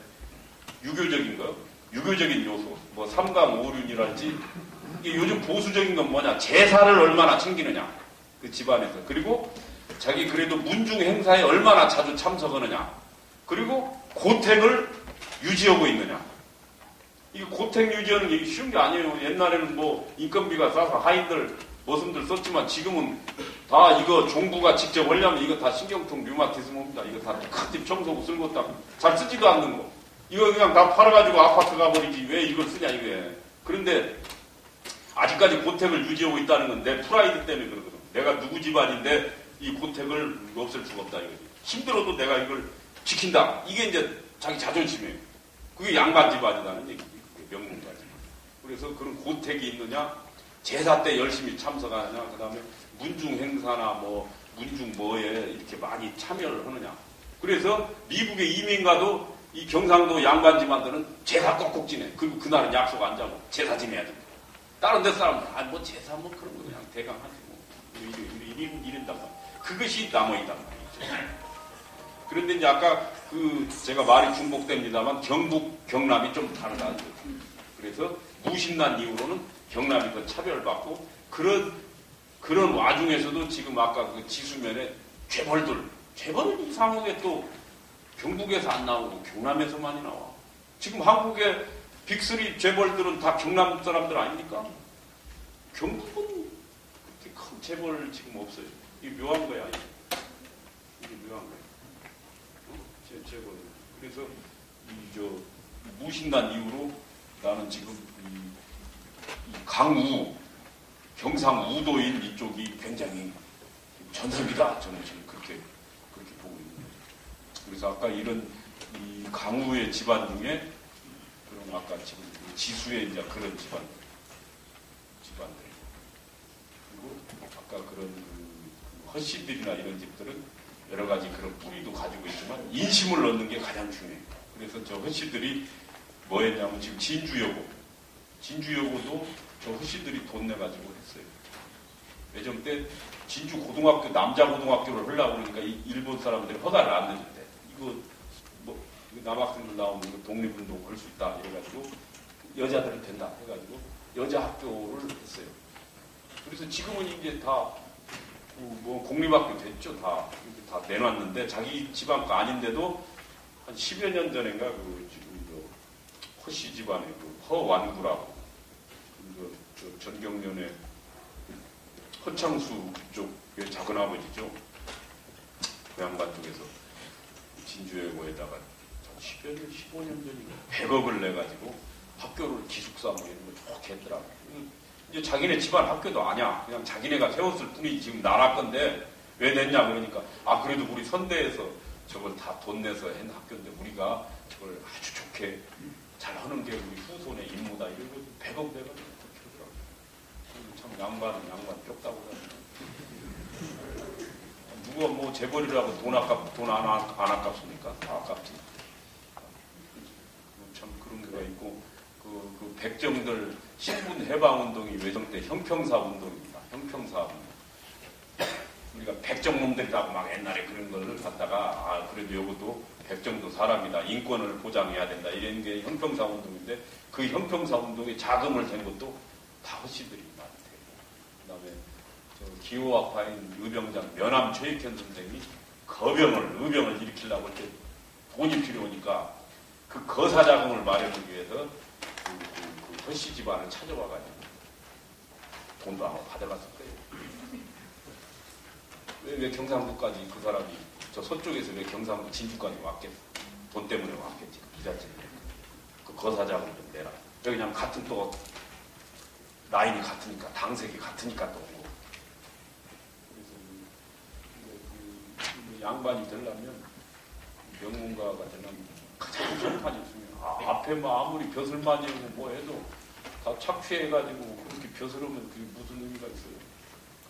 유교적인 요소 뭐 삼강오륜이랄지 이게 요즘 보수적인 건 뭐냐 제사를 얼마나 챙기느냐 그 집안에서 그리고 자기 그래도 문중 행사에 얼마나 자주 참석하느냐 그리고 고택을 유지하고 있느냐 이게 고택 유지하는 게 쉬운 게 아니에요. 옛날에는 뭐 인건비가 싸서 하인들 머슴들 썼지만 지금은 다 이거 종부가 직접 하려면 이거 다 신경통 류마티즘입니다. 이거 다 큰 청소고 쓸고 딱 잘 쓰지도 않는 거. 이거 그냥 다 팔아가지고 아파트 가버리지 왜 이걸 쓰냐 이게. 그런데 아직까지 고택을 유지하고 있다는 건 내 프라이드 때문에 그러거든. 내가 누구 집안인데 이 고택을 없앨 수가 없다 이거지. 힘들어도 내가 이걸 지킨다. 이게 이제 자기 자존심이에요. 그게 양반 집안이라는 얘기지. 명문가지. 그래서 그런 고택이 있느냐 제사 때 열심히 참석하느냐, 그 다음에 문중 행사나 뭐, 문중 뭐에 이렇게 많이 참여를 하느냐. 그래서 미국의 이민 가도 이 경상도 양반 집안들은 제사 꼭꼭 지내. 그리고 그날은 약속 안 잡고 제사 지내야 됩니다. 다른 데 사람은, 뭐 제사 뭐 그런 거 그냥 대강 하지 뭐. 이른단 말이야. 그것이 남아있단 말이죠. 그런데 이제 아까 제가 말이 중복됩니다만 경북, 경남이 좀 다르다. 그래서 무신난 이후로는 경남이 더 차별받고 그런 와중에서도 지금 아까 그 지수면에 재벌은 이상하게 또 경북에서 안 나오고 경남에서 많이 나와. 지금 한국의 빅3 재벌들은 다 경남 사람들 아닙니까? 경북은 그렇게 큰 재벌 지금 없어요. 이게 묘한 거야. 이게 묘한 거야. 재벌. 그래서 무신난 이후로 나는 지금 이 강우, 경상우도인 이쪽이 굉장히 전성기다. 저는 지금 그렇게 보고 있는 거예요. 그래서 아까 이런 이 강우의 집안 중에 그런 아까 지금 지수의 이제 그런 집안들 그리고 아까 그런 허씨들이나 이런 집들은 여러 가지 그런 뿌리도 가지고 있지만 인심을 얻는 게 가장 중요해요. 그래서 저 허씨들이 뭐 했냐면 지금 진주여고도 저 허씨들이 돈 내가지고 했어요. 예전 때 진주 고등학교, 남자 고등학교를 하려고 그러니까 일본 사람들이 허가를 안 내준대. 이거 남학생들 나오면 이거 독립운동 할 수 있다. 이래가지고 여자들은 된다. 해가지고 여자 학교를 했어요. 그래서 지금은 이제 다 뭐 공립학교 됐죠. 다 내놨는데 자기 집안 거 아닌데도 한 10여 년 전인가 지금 허씨 집안의 허완구라고 전경련의 허창수 쪽의 작은아버지죠. 그 양반 쪽에서 진주여고에다가 10여 년, 15년 전인가 100억을 내가지고 학교를 기숙사 뭐 이런 거 좋게 했더라고. 이제 자기네 집안 학교도 아니야. 그냥 자기네가 세웠을 뿐이지 지금 나라 건데 왜 냈냐 그러니까 그래도 우리 선대에서 저걸 다 돈 내서 한 학교인데 우리가 저걸 아주 좋게 잘 하는 게 우리 후손의 임무다. 이런 거 100억 내가지고 그렇게 하더라고. 참 양반 뼈다고 누가 뭐 재벌이라고 돈 안 아깝습니까? 다 아깝지. 참 그런 게가 있고 그 백정들 신분 해방 운동이 외정 때 형평사 운동입니다. 형평사 운동. 우리가 백정놈들이라고 막 옛날에 그런 걸 갖다가 그래도 이것도 백정도 사람이다. 인권을 보장해야 된다. 이런 게 형평사 운동인데 그 형평사 운동에 자금을 댄 것도 다 허씨들이 많이 되고 그다음에 기호학파인 의병장 면함 최익현 선생이 의병을 일으키려고 할 때 돈이 필요하니까 그 거사 자금을 마련하기 위해서 그 허씨 집안을 찾아와가지고 돈도 아마 받아갔을 거예요. 왜 경상도까지 그 사람이 저 서쪽에서 왜 경상도 진주까지 왔겠어? 돈 때문에 왔겠지. 기자증 그 거사 자금 좀 내라. 그냥 같은 또 라인이 같으니까 당색이 같으니까 또 오고. 그래서 양반이 되려면 명문가가 되려면 가장 첫판이 있으면 앞에 뭐 아무리 벼슬 많이 하고 뭐 해도 다 착취해가지고 그렇게 벼슬하면 그게 무슨 의미가 있어요.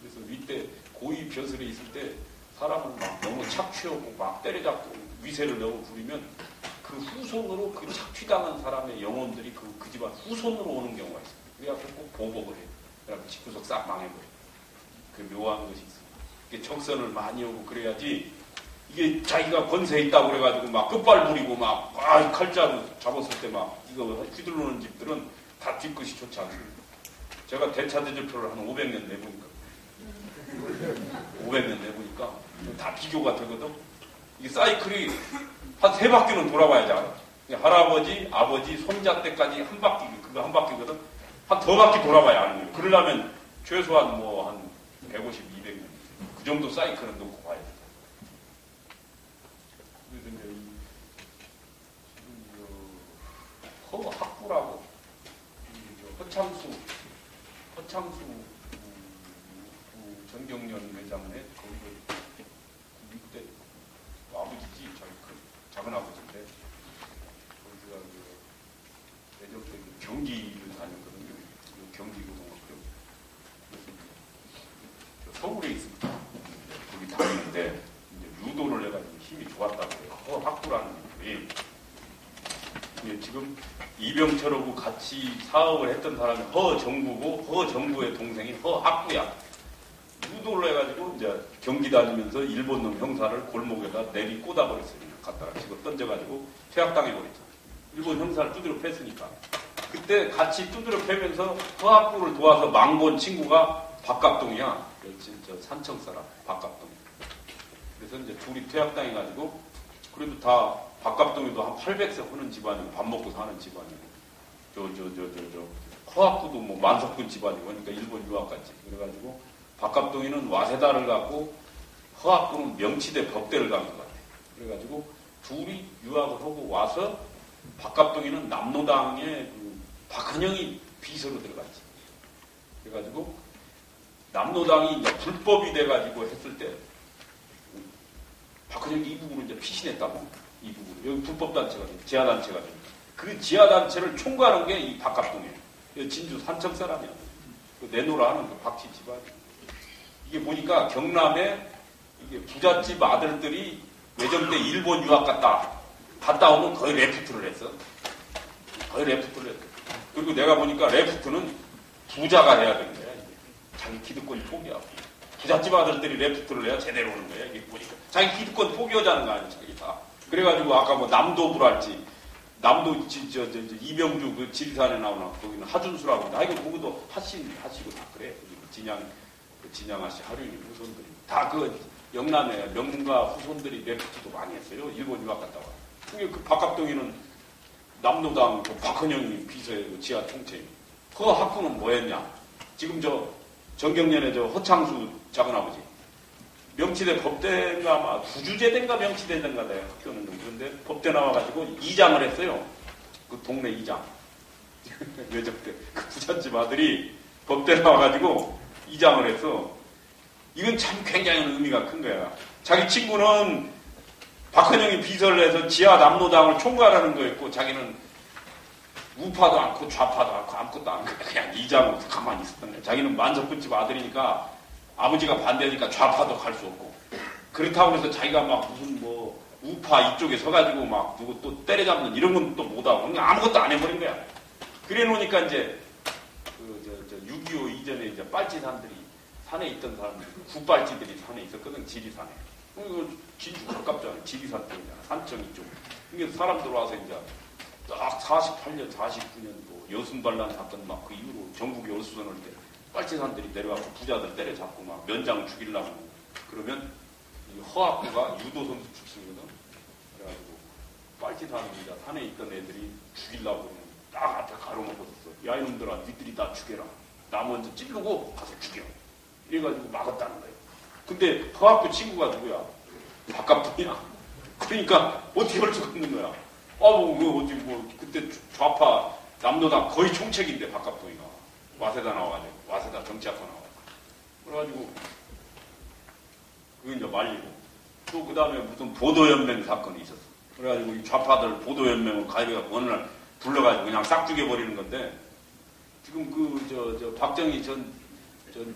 그래서 윗대 고위 벼슬에 있을 때 사람은 막 너무 착취하고 막 때려잡고 위세를 너무 부리면 그 후손으로 그 착취당한 사람의 영혼들이 그 집안 후손으로 오는 경우가 있어요. 그래갖고 꼭 보복을 해요. 그래갖고 집구석 싹 망해버려요. 그 묘한 것이 있어요. 이게 적선을 많이 하고 그래야지 이게 자기가 권세 있다고 그래가지고 막 끝발 부리고 막 칼자루 잡았을 때 막 이거 휘둘르는 집들은 다 뒤끝이 좋지 않습니다. 제가 대차대조표를 한 500년 내보니까 500년 내보니까 다 비교가 되거든. 이게 사이클이 한 3바퀴는 돌아봐야지 알아. 할아버지, 아버지, 손자 때까지 한 바퀴, 그거 한 바퀴거든. 한 더 바퀴 돌아봐야 아는 거예요. 그러려면 최소한 뭐 한 150, 200년. 그 정도 사이클은 놓고 봐야 돼. 그래서 이제 지금 허학부라고 허창수 전경련 회장의 거기 그때 아버지지 저희 그 작은 아버지인데 거기가 예전 때 경기를 다녔거든요. 경기고등학교. 그래서 서울에 있습니다. 거기 다니는데 이제 유도를 해가지고 힘이 좋았다고 해요. 허학부라는 분이 지금 이병철하고 같이 사업을 했던 사람이 허정부고 허정부의 동생이 허학부야. 유도를 해가지고 이제 경기 다니면서 일본 놈 형사를 골목에다 내리 꽂아버렸어요. 갖다가 집어 던져가지고 퇴학당해버렸죠. 일본 형사를 두드려 팼으니까. 그때 같이 두드려 패면서 허학부를 도와서 망본 친구가 박갑동이야. 진짜 산청 사람 박갑동. 그래서 이제 둘이 퇴학당해가지고 그래도 다 박갑동이도 한 800세 하는 집안이고 밥 먹고 사는 집안이고 허학부도 뭐 만석군 집안이고 그러니까 일본 유학 갔지. 그래가지고 박갑동이는 와세다를 갖고 허학부는 명치대 법대를 간 것 같아. 그래가지고 둘이 유학을 하고 와서 박갑동이는 남로당에 그 박헌영이 비서로 들어갔지. 그래가지고 남로당이 이제 불법이 돼가지고 했을 때 박헌영이 이북으로 이제 피신했다고. 이북으로. 여기 불법단체가 돼. 지하단체가 돼. 그 지하단체를 총괄한 게 이 박갑동이에요. 진주 산청 사람이야. 그 내노라 하는 그 박씨 집안. 이게 보니까 경남에 이게 부잣집 아들들이 외정 때 일본 유학 갔다 오면 거의 레프트를 했어. 거의 레프트를 했어. 그리고 내가 보니까 레프트는 부자가 해야 되는 거야. 이게. 자기 기득권이 포기하고. 부잣집 아들들이 레프트를 해야 제대로 오는 거야. 이게 보니까. 자기 기득권 포기하자는 거 아니야, 자기 다. 그래가지고 아까 뭐 남도부랄지, 남도, 이병주 그 지리산에 나오나, 거기는 하준수라고. 나 이거 보고도 하시고 다 그래. 진양아씨 하류이 후손들이. 다 그 영남에 명문가 후손들이 레프트도 많이 했어요. 일본 유학 갔다 와. 그 박갑동이는 남로당 그 박헌영이 비서의 그 지하 총책. 그 학부는 뭐였냐? 지금 정경련의 허창수 작은아버지. 명치대 법대인가 아마 구주제대인가 명치대인가 내 학교는 그런데 법대 나와가지고 이장을 했어요. 그 동네 이장. 외적대. 그 부잣집 아들이 법대 나와가지고 이장을 했어. 이건 참 굉장히 의미가 큰 거야. 자기 친구는 박헌영이 비서를 해서 지하 남로당을 총괄하는 거였고 자기는 우파도 않고 좌파도 않고 아무것도 않고 그냥 이장으로 가만히 있었던 거야. 자기는 만석분집 아들이니까 아버지가 반대하니까 좌파도 갈 수 없고 그렇다고 해서 자기가 막 무슨 뭐 우파 이쪽에 서가지고 막 누구 또 때려잡는 이런 건 또 못하고 그냥 아무것도 안 해버린 거야. 그래 놓으니까 이제 6.25 이전에 이제 빨치산들이 산에 있던 사람들이 굿빨치들이 산에 있었거든. 지리산에. 진주 가깝잖아. 지리산 쪽이잖아. 산청 이쪽. 그러니까 사람들 와서 이제 딱 48년, 49년도 여순반란 사건 막 그 이후로 전국에 어수선할 때 빨치산들이 내려와서 부자들 때려잡고 막 면장 죽이려고 그러면 이 허학부가 유도 선수 출신이거든. 그래가지고 빨치산 이제 산에 있던 애들이 죽이려고 그러면 딱 앞에 가로놓고 있었어. 야 이놈들아 니들이 다 죽여라. 나 먼저 찌르고 가서 죽여. 이래가지고 막았다는 거예요. 근데 허학부 친구가 누구야? 박갑동이야. 그러니까 어떻게 할 수가 없는 거야. 그때 좌파 남로당 거의 총책인데 박갑동이가 와세다 나와가지고 와세다 정치학과 나와가지고 그래가지고 그게 이제 말리고 또 그 다음에 무슨 보도연맹 사건이 있었어. 그래가지고 이 좌파들 보도연맹을 가입해갖고 어느 날 불러가지고 그냥 싹 죽여버리는 건데 지금 박정희 전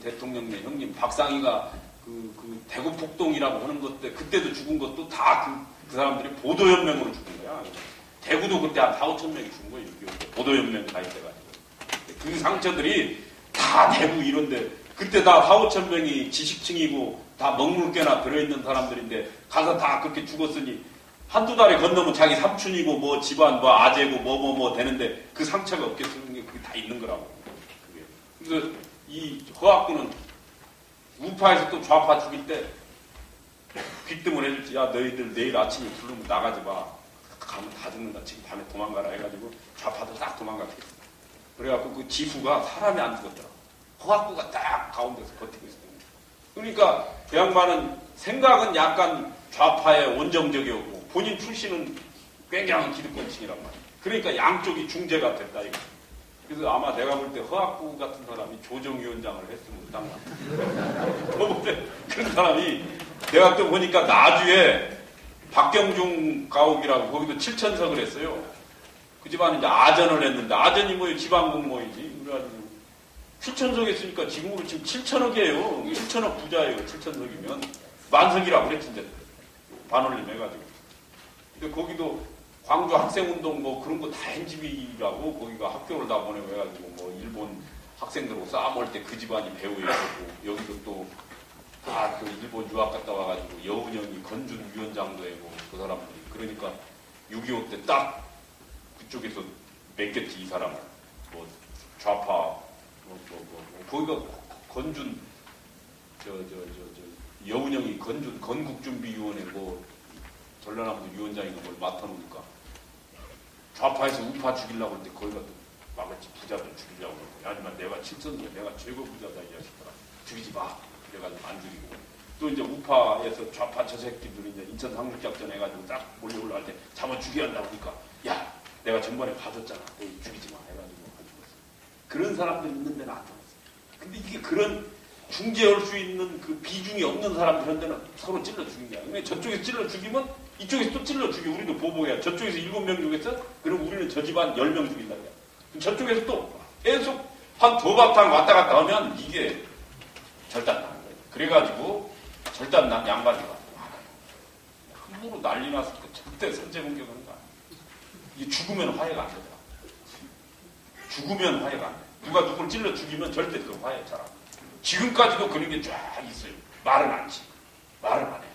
대통령의 형님 박상희가 그 대구 폭동이라고 하는 것 때 그때도 죽은 것도 다 그 사람들이 보도연맹으로 죽은 거야. 대구도 그때 한 4,5천 명이 죽은 거예요. 보도연맹 가입돼가지고. 그 상처들이 다 대구 이런데 그때 다 4,5천 명이 지식층이고 다 먹물개나 들어있는 사람들인데 가서 다 그렇게 죽었으니 한두 달에 건너면 자기 삼촌이고 뭐 집안 뭐 아재고 뭐 되는데 그 상처가 없겠으면 게 그게 다 있는 거라고. 그게. 그래서 이 허학부는 우파에서 또 좌파 죽일 때 귀뜸을 해줄지. 야 너희들 내일 아침에 부르면 나가지 마. 가면 다 죽는다. 지금 밤에 도망가라 해가지고 좌파들 딱 도망갔겠어. 그래갖고 그 지후가 사람이 안 죽었더라. 허학부가 딱 가운데서 버티고 있었던 거야. 그러니까 그 양반은 생각은 약간 좌파에 온정적이었고 본인 출신은 굉장히 기득권층이란 말이야. 그러니까 양쪽이 중재가 됐다 이거. 그래서 아마 내가 볼 때 허학부 같은 사람이 조정위원장을 했으면 딱 맞다. 저번에 그런 사람이 내가 또 보니까 나주에 박경중 가옥이라고 거기도 7천석을 했어요. 그 집안은 이제 아전을 했는데 아전이 뭐예요? 지방공무원이지. 그래가지고 7천석 했으니까 지금으로 지금 7천억이에요. 7천억 부자예요. 7천석이면 만석이라고 그랬지 이제 반올림 해가지고. 근데 거기도 광주 학생운동 뭐 그런 거 다 한 집이라고 거기가 학교를 다 보내고 해가지고 뭐 일본 학생들하고 싸움할 때 그 집안이 배우였고 여기도 또 다 그 일본 유학 갔다 와가지고 여운형이 건준 위원장도 되고 그 사람들이 그러니까 6.25 때 딱 그쪽에서 맺겠지 이 사람을 뭐 좌파 거기가 건준 여운형이 건준 건국준비위원회 뭐 전라남도 위원장이고 뭘 맡아놓으니까 좌파에서 우파 죽이려고 할 때 거기가 또 막았지 부자들 죽이려고 그러고 아니면 내가 칠천도에 내가 최고 부자다 이 자식들아 죽이지 마 그래가지고 안 죽이고 또 이제 우파에서 좌파 저 새끼들이 이제 인천 상륙작전 해가지고 딱 몰려 올라갈 때 잡아 죽여야 한다고 하니까 야 내가 전번에 봐줬잖아. 너 죽이지 마. 해가지고 안 죽었어. 그런 사람들 있는 데는 안 죽었어. 근데 이게 그런 중재할 수 있는 그 비중이 없는 사람들한테는 서로 찔러 죽인 거야. 근데 저쪽에서 찔러 죽이면 이쪽에서 또 찔러 죽여. 우리도 보복이야. 저쪽에서 7명 죽였어? 그럼 우리는 저 집안 10명 죽인다. 저쪽에서 또 계속 한 도박탕 왔다 갔다 하면 이게 절단 나는 거예요. 그래가지고 절단 난 양반이가 함부로 난리 났을 때 절대 선제 공격하는 거 아니에요. 이게 죽으면 화해가 안 되더라. 죽으면 화해가 안 돼. 누가 누굴 찔러 죽이면 절대 그 화해 잘 안 돼. 지금까지도 그런 게 쫙 있어요. 말은 안 치. 말은 안 해.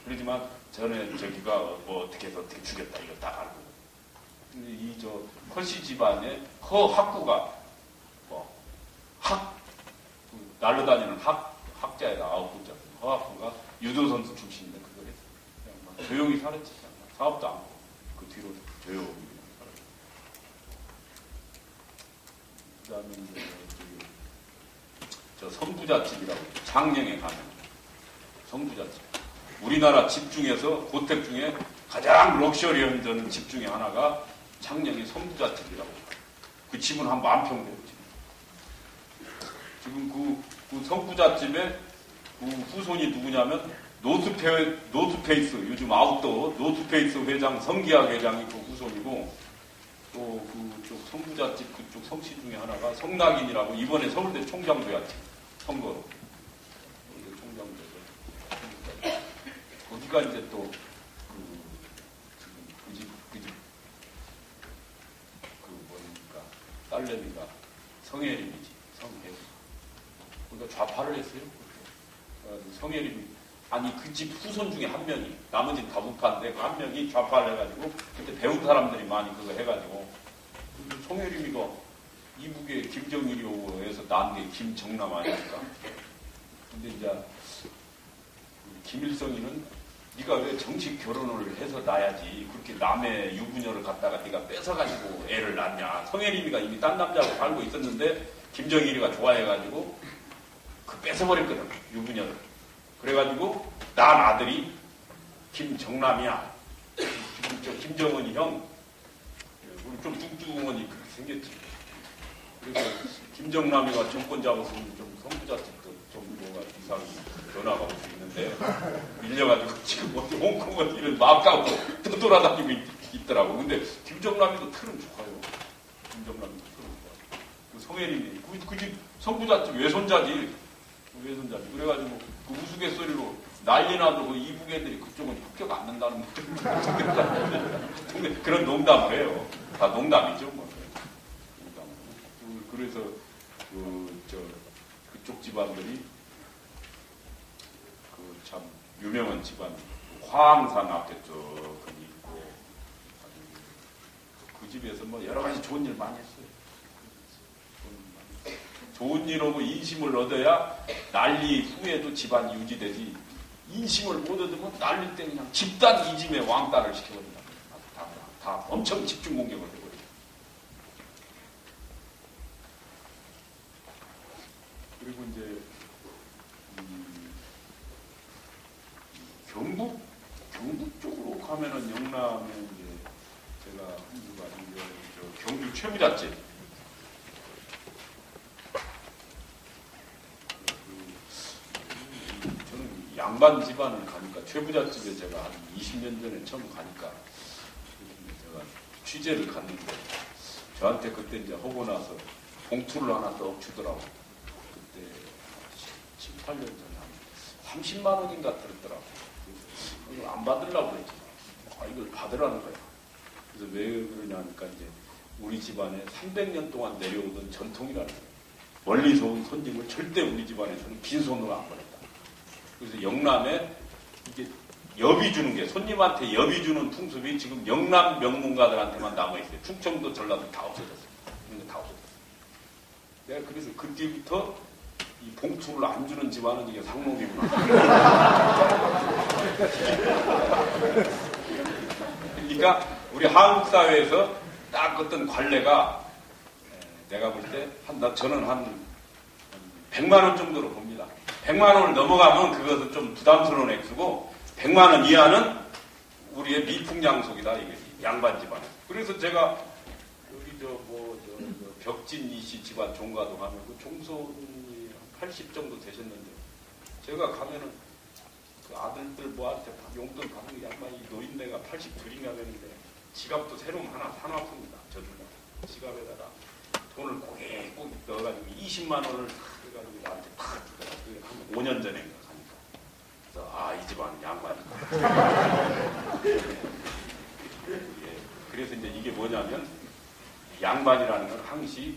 그러지만 전에 저기가 뭐 어떻게 해서 어떻게 죽였다 이거 딱 알고. 근데 이 저 허씨 집안의 허학구가 날려다니는 학자에다 9글자. 허학구가 유도선수 출신인데 그걸 했어요. 그냥 조용히 살았지. 사업도 안 하고 그 뒤로 조용히 살았어요. 그 다음에 이제 저 성부자집이라고 장령에 가면 성부자집. 우리나라 집 중에서 고택 중에 가장 럭셔리한 집 중에 하나가 장령의 성부자집이라고. 그 집은 한 10,000평 돼요. 지금 그 성부자집의 그 후손이 누구냐면 노스페이스 요즘 아웃도어 노스페이스 회장 성기학 회장이 그 후손이고 또 그쪽 성부자집 그쪽 성씨 중에 하나가 성낙인이라고 이번에 서울대 총장도 했지. 선거로. 총장도. 거기가 이제 또 뭐니까 딸내미가 성혜림이지. 성혜림. 그러니까 좌파를 했어요. 성혜림이 아니 그 집 후손 중에 한 명이 나머지는 다 우파인데 그 한 명이 좌파를 해가지고 그때 배운 사람들이 많이 그거 해가지고 성혜림이가 이북에 김정일이 오고 해서 난 게 김정남 아닙니까? 근데 이제 김일성이는 네가 왜 정식 결혼을 해서 낳아야지 그렇게 남의 유부녀를 갖다가 네가 뺏어가지고 애를 낳냐. 성혜림이가 이미 딴 남자하고 살고 있었는데 김정일이가 좋아해가지고 그 뺏어버렸거든 유부녀를. 그래가지고 난 아들이 김정남이야. 지금 저 김정은이 형 우리 좀 뚱뚱하니 그렇게 생겼지. 그래서 김정남이가 정권 잡았으면 좀 성부자집도 좀 뭐가 이상이 변화가 올 수 있는데 밀려가지고 지금 어디 홍콩 어디를 막 가고 또 돌아다니고 있더라고. 근데 김정남이도 틀은 좋아요. 김정남이도 틀은 좋아요. 그 성혜림이 그 집 성부자집 외손자지. 외손자지. 그래가지고 그 우스갯소리로 난리나도 그 이북 애들이 그쪽은 합격 안 된다는 근데 그런 농담을 해요. 다 농담이죠. 뭐. 그래서 그쪽 집안들이 그 참 유명한 집안 화항산 앞에 쭉 있고 그 집에서 뭐 여러 가지 좋은 일 많이 했어요. 좋은 일 하고 인심을 얻어야 난리 후에도 집안이 유지되지. 인심을 못 얻으면 난리 때 그냥 집단 이짐의 왕따를 시켜버린다. 다 엄청 집중 공격을 해버려요. 그리고 이제 경북 쪽으로 가면은 영남에 이제 제가 한주가 경주 최부잣집. 저는 양반 집안을 가니까 최부잣집에 제가 한 20년 전에 처음 가니까 제가 취재를 갔는데 저한테 그때 이제 하고 나서 봉투를 하나 떡 주더라고. 그때 18년 전에 한 30만 원인가 들었더라고. 이걸 안 받으려고 그랬지. 이걸 받으라는 거야. 그래서 왜 그러냐 하니까 이제 우리 집안에 300년 동안 내려오던 전통이라는 거야. 멀리서 온 손님을 절대 우리 집안에서는 빈손으로 안 보냈다. 그래서 영남에 이게 여비 주는 게 손님한테 여비 주는 풍습이 지금 영남 명문가들한테만 남아있어요. 충청도 전라도 다 없어졌어요. 이런 거 다 없어졌어요. 내가 그래서 그때부터 이 봉투를 안 주는 집안은 이게 상록이구나. 그러니까 우리 한국 사회에서 딱 어떤 관례가 내가 볼 때 저는 한 100만 원 정도로 봅니다. 100만 원을 넘어가면 그것은 좀 부담스러운 액수고 100만 원 이하는 우리의 미풍양속이다 이게 양반 집안. 그래서 제가 여기 벽진이 씨 집안 종가도 하면 그 종손이 80 정도 되셨는데 제가 가면은 그 아들들 뭐한테 용돈 받는 양반이 노인네가 82인가 되는데 지갑도 새로 하나 사놨습니다. 저주가 지갑에다가 돈을 꼬깃꼬깃 넣어가지고 20만 원을 해가지고 나한테 탁 주더라고요. 한 5년 전인가 가니까. 그래서 이 집안은 양반이다. 그래서 이제 이게 뭐냐면 양반이라는 건 항시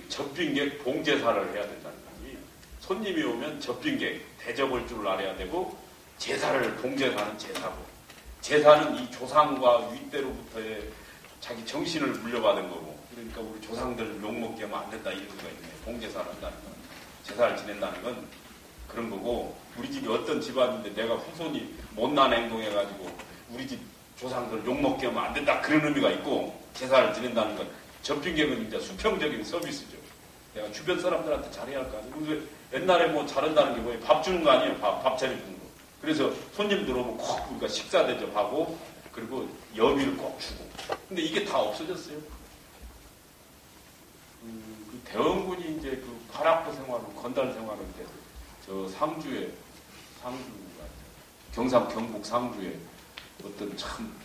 접빈객 봉제사를 해야 된다는 거지. 손님이 오면 접빈객 대접을 줄 알아야 되고 제사를 봉제사는 제사고 제사는 이 조상과 윗대로부터의 자기 정신을 물려받은 거고 그러니까 우리 조상들 욕먹게 하면 안 된다 이런 거가 있네. 봉제사를 한다는 건 제사를 지낸다는 건 그런 거고 우리 집이 어떤 집안인데 내가 후손이 못난 행동해가지고 우리 집 조상들 욕먹게 하면 안 된다 그런 의미가 있고 제사를 지낸다는 건 접빈객은 이제 수평적인 서비스죠. 내가 주변 사람들한테 잘해야 할 거 아니에요. 옛날에 뭐 잘한다는 게 뭐예요? 밥 주는 거 아니에요? 밥 차려주는 거. 그래서 손님들 오면 꼭 우리가 식사 대접하고 그리고 여비를 꼭 주고. 근데 이게 다 없어졌어요. 그 대원군이 이제 그 관악부 생활을 건달 생활을 때 저 상주가 경상 경북 상주에 어떤 참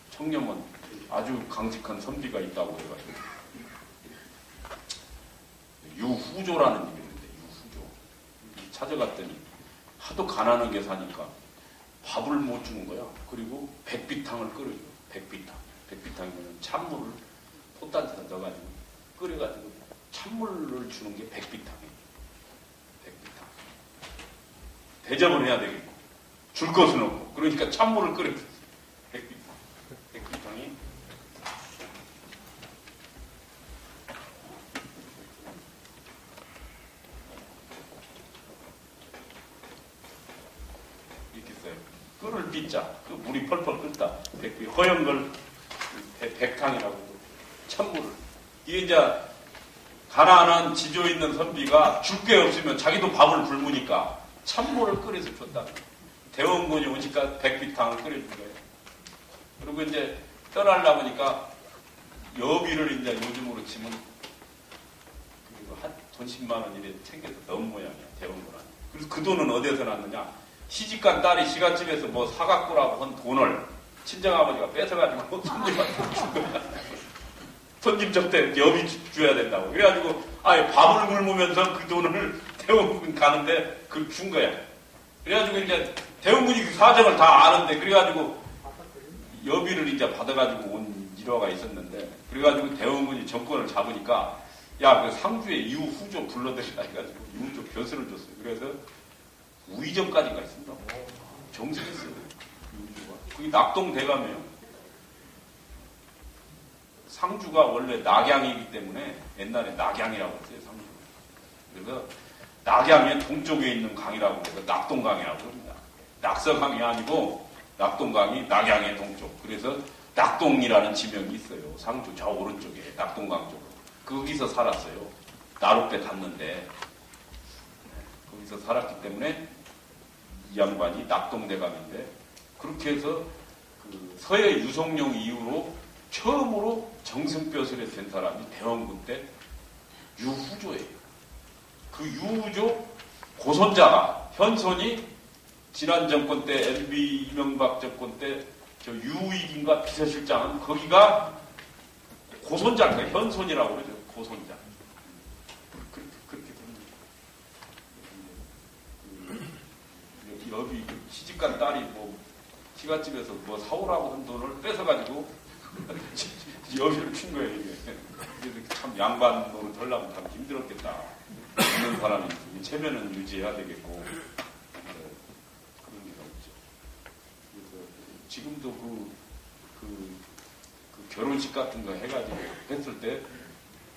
청렴한 아주 강직한 선비가 있다고 해가지고 유후조라는 일이 있는데 유후조 찾아갔더니 하도 가난하게 사니까 밥을 못 주는 거야. 그리고 백비탕을 끓여줘. 백비탕이면 찬물을 솥단지에다 넣어가지고 끓여가지고 찬물을 주는 게 백비탕이에요. 백비탕. 대접을 해야 되겠고 줄 것은 없고 그러니까 찬물을 끓여줘. 백비탕이 이렇게 써요. 끓을 비자 그 물이 펄펄 끓다. 허연 걸 백탕이라고 찬물을 이게 이제 가난한 지조 있는 선비가 줄 게 없으면 자기도 밥을 굶으니까 찬물을 끓여서 줬다. 대원군이 오니까 백비탕을 끓여준 거예요. 그리고 이제 떠나려 보니까 여비를 이제 요즘으로 치면 그리고 돈 10만 원 이래 챙겨서 넣은 모양이야. 대원군한테. 그래서 그 돈은 어디에서 났느냐? 시집간 딸이 시가집에서 뭐 사갖고라고 한 돈을 친정아버지가 뺏어가지고 손님한테 준 거야. 손님 접대 여비 줘야 된다고. 그래가지고 아예 밥을 굶으면서 그 돈을 대원군 가는데 그걸 준 거야. 그래가지고 이제 대원군이 그 사정을 다 아는데 그래가지고 여비를 이제 받아가지고 온 일화가 있었는데 그래가지고 대원군이 정권을 잡으니까 야, 그 상주에 유후조 불러들이라 해가지고 유후조 벼슬을 줬어요. 그래서 우의정까지가 있습니다. 정식했어요. 유후조가. 그게 낙동대감이에요. 상주가 원래 낙양이기 때문에 옛날에 낙양이라고 했어요. 상주가. 그래서 낙양의 동쪽에 있는 강이라고 해서 낙동강이라고 합니다. 낙서강이 아니고 낙동강이 낙양의 동쪽. 그래서 낙동이라는 지명이 있어요. 상주 저 오른쪽에 낙동강 쪽으로. 거기서 살았어요. 나룻배 탔는데 거기서 살았기 때문에 이 양반이 낙동대감인데 그렇게 해서 그 서해 유성룡 이후로 처음으로 정승뼈슬에 된 사람이 대원군 때 유후조예요. 그 유후조 고손자가 현손이 지난 정권 때 MB 이명박 정권 때 저 유익인가 비서실장은 거기가 고손자가 현손이라고 그러죠. 고손자. 그렇게 됩니다. 여비 시집간 딸이 뭐 시가집에서 뭐 사오라고 한 돈을 뺏어가지고 여비를 준 거예요. 이게. 그래서 참 양반 노릇 하려면 참 힘들었겠다. 그런 사람이 체면은 유지해야 되겠고 그런 게 없죠. 그래서 지금도 그 결혼식 같은 거 해가지고 했을 때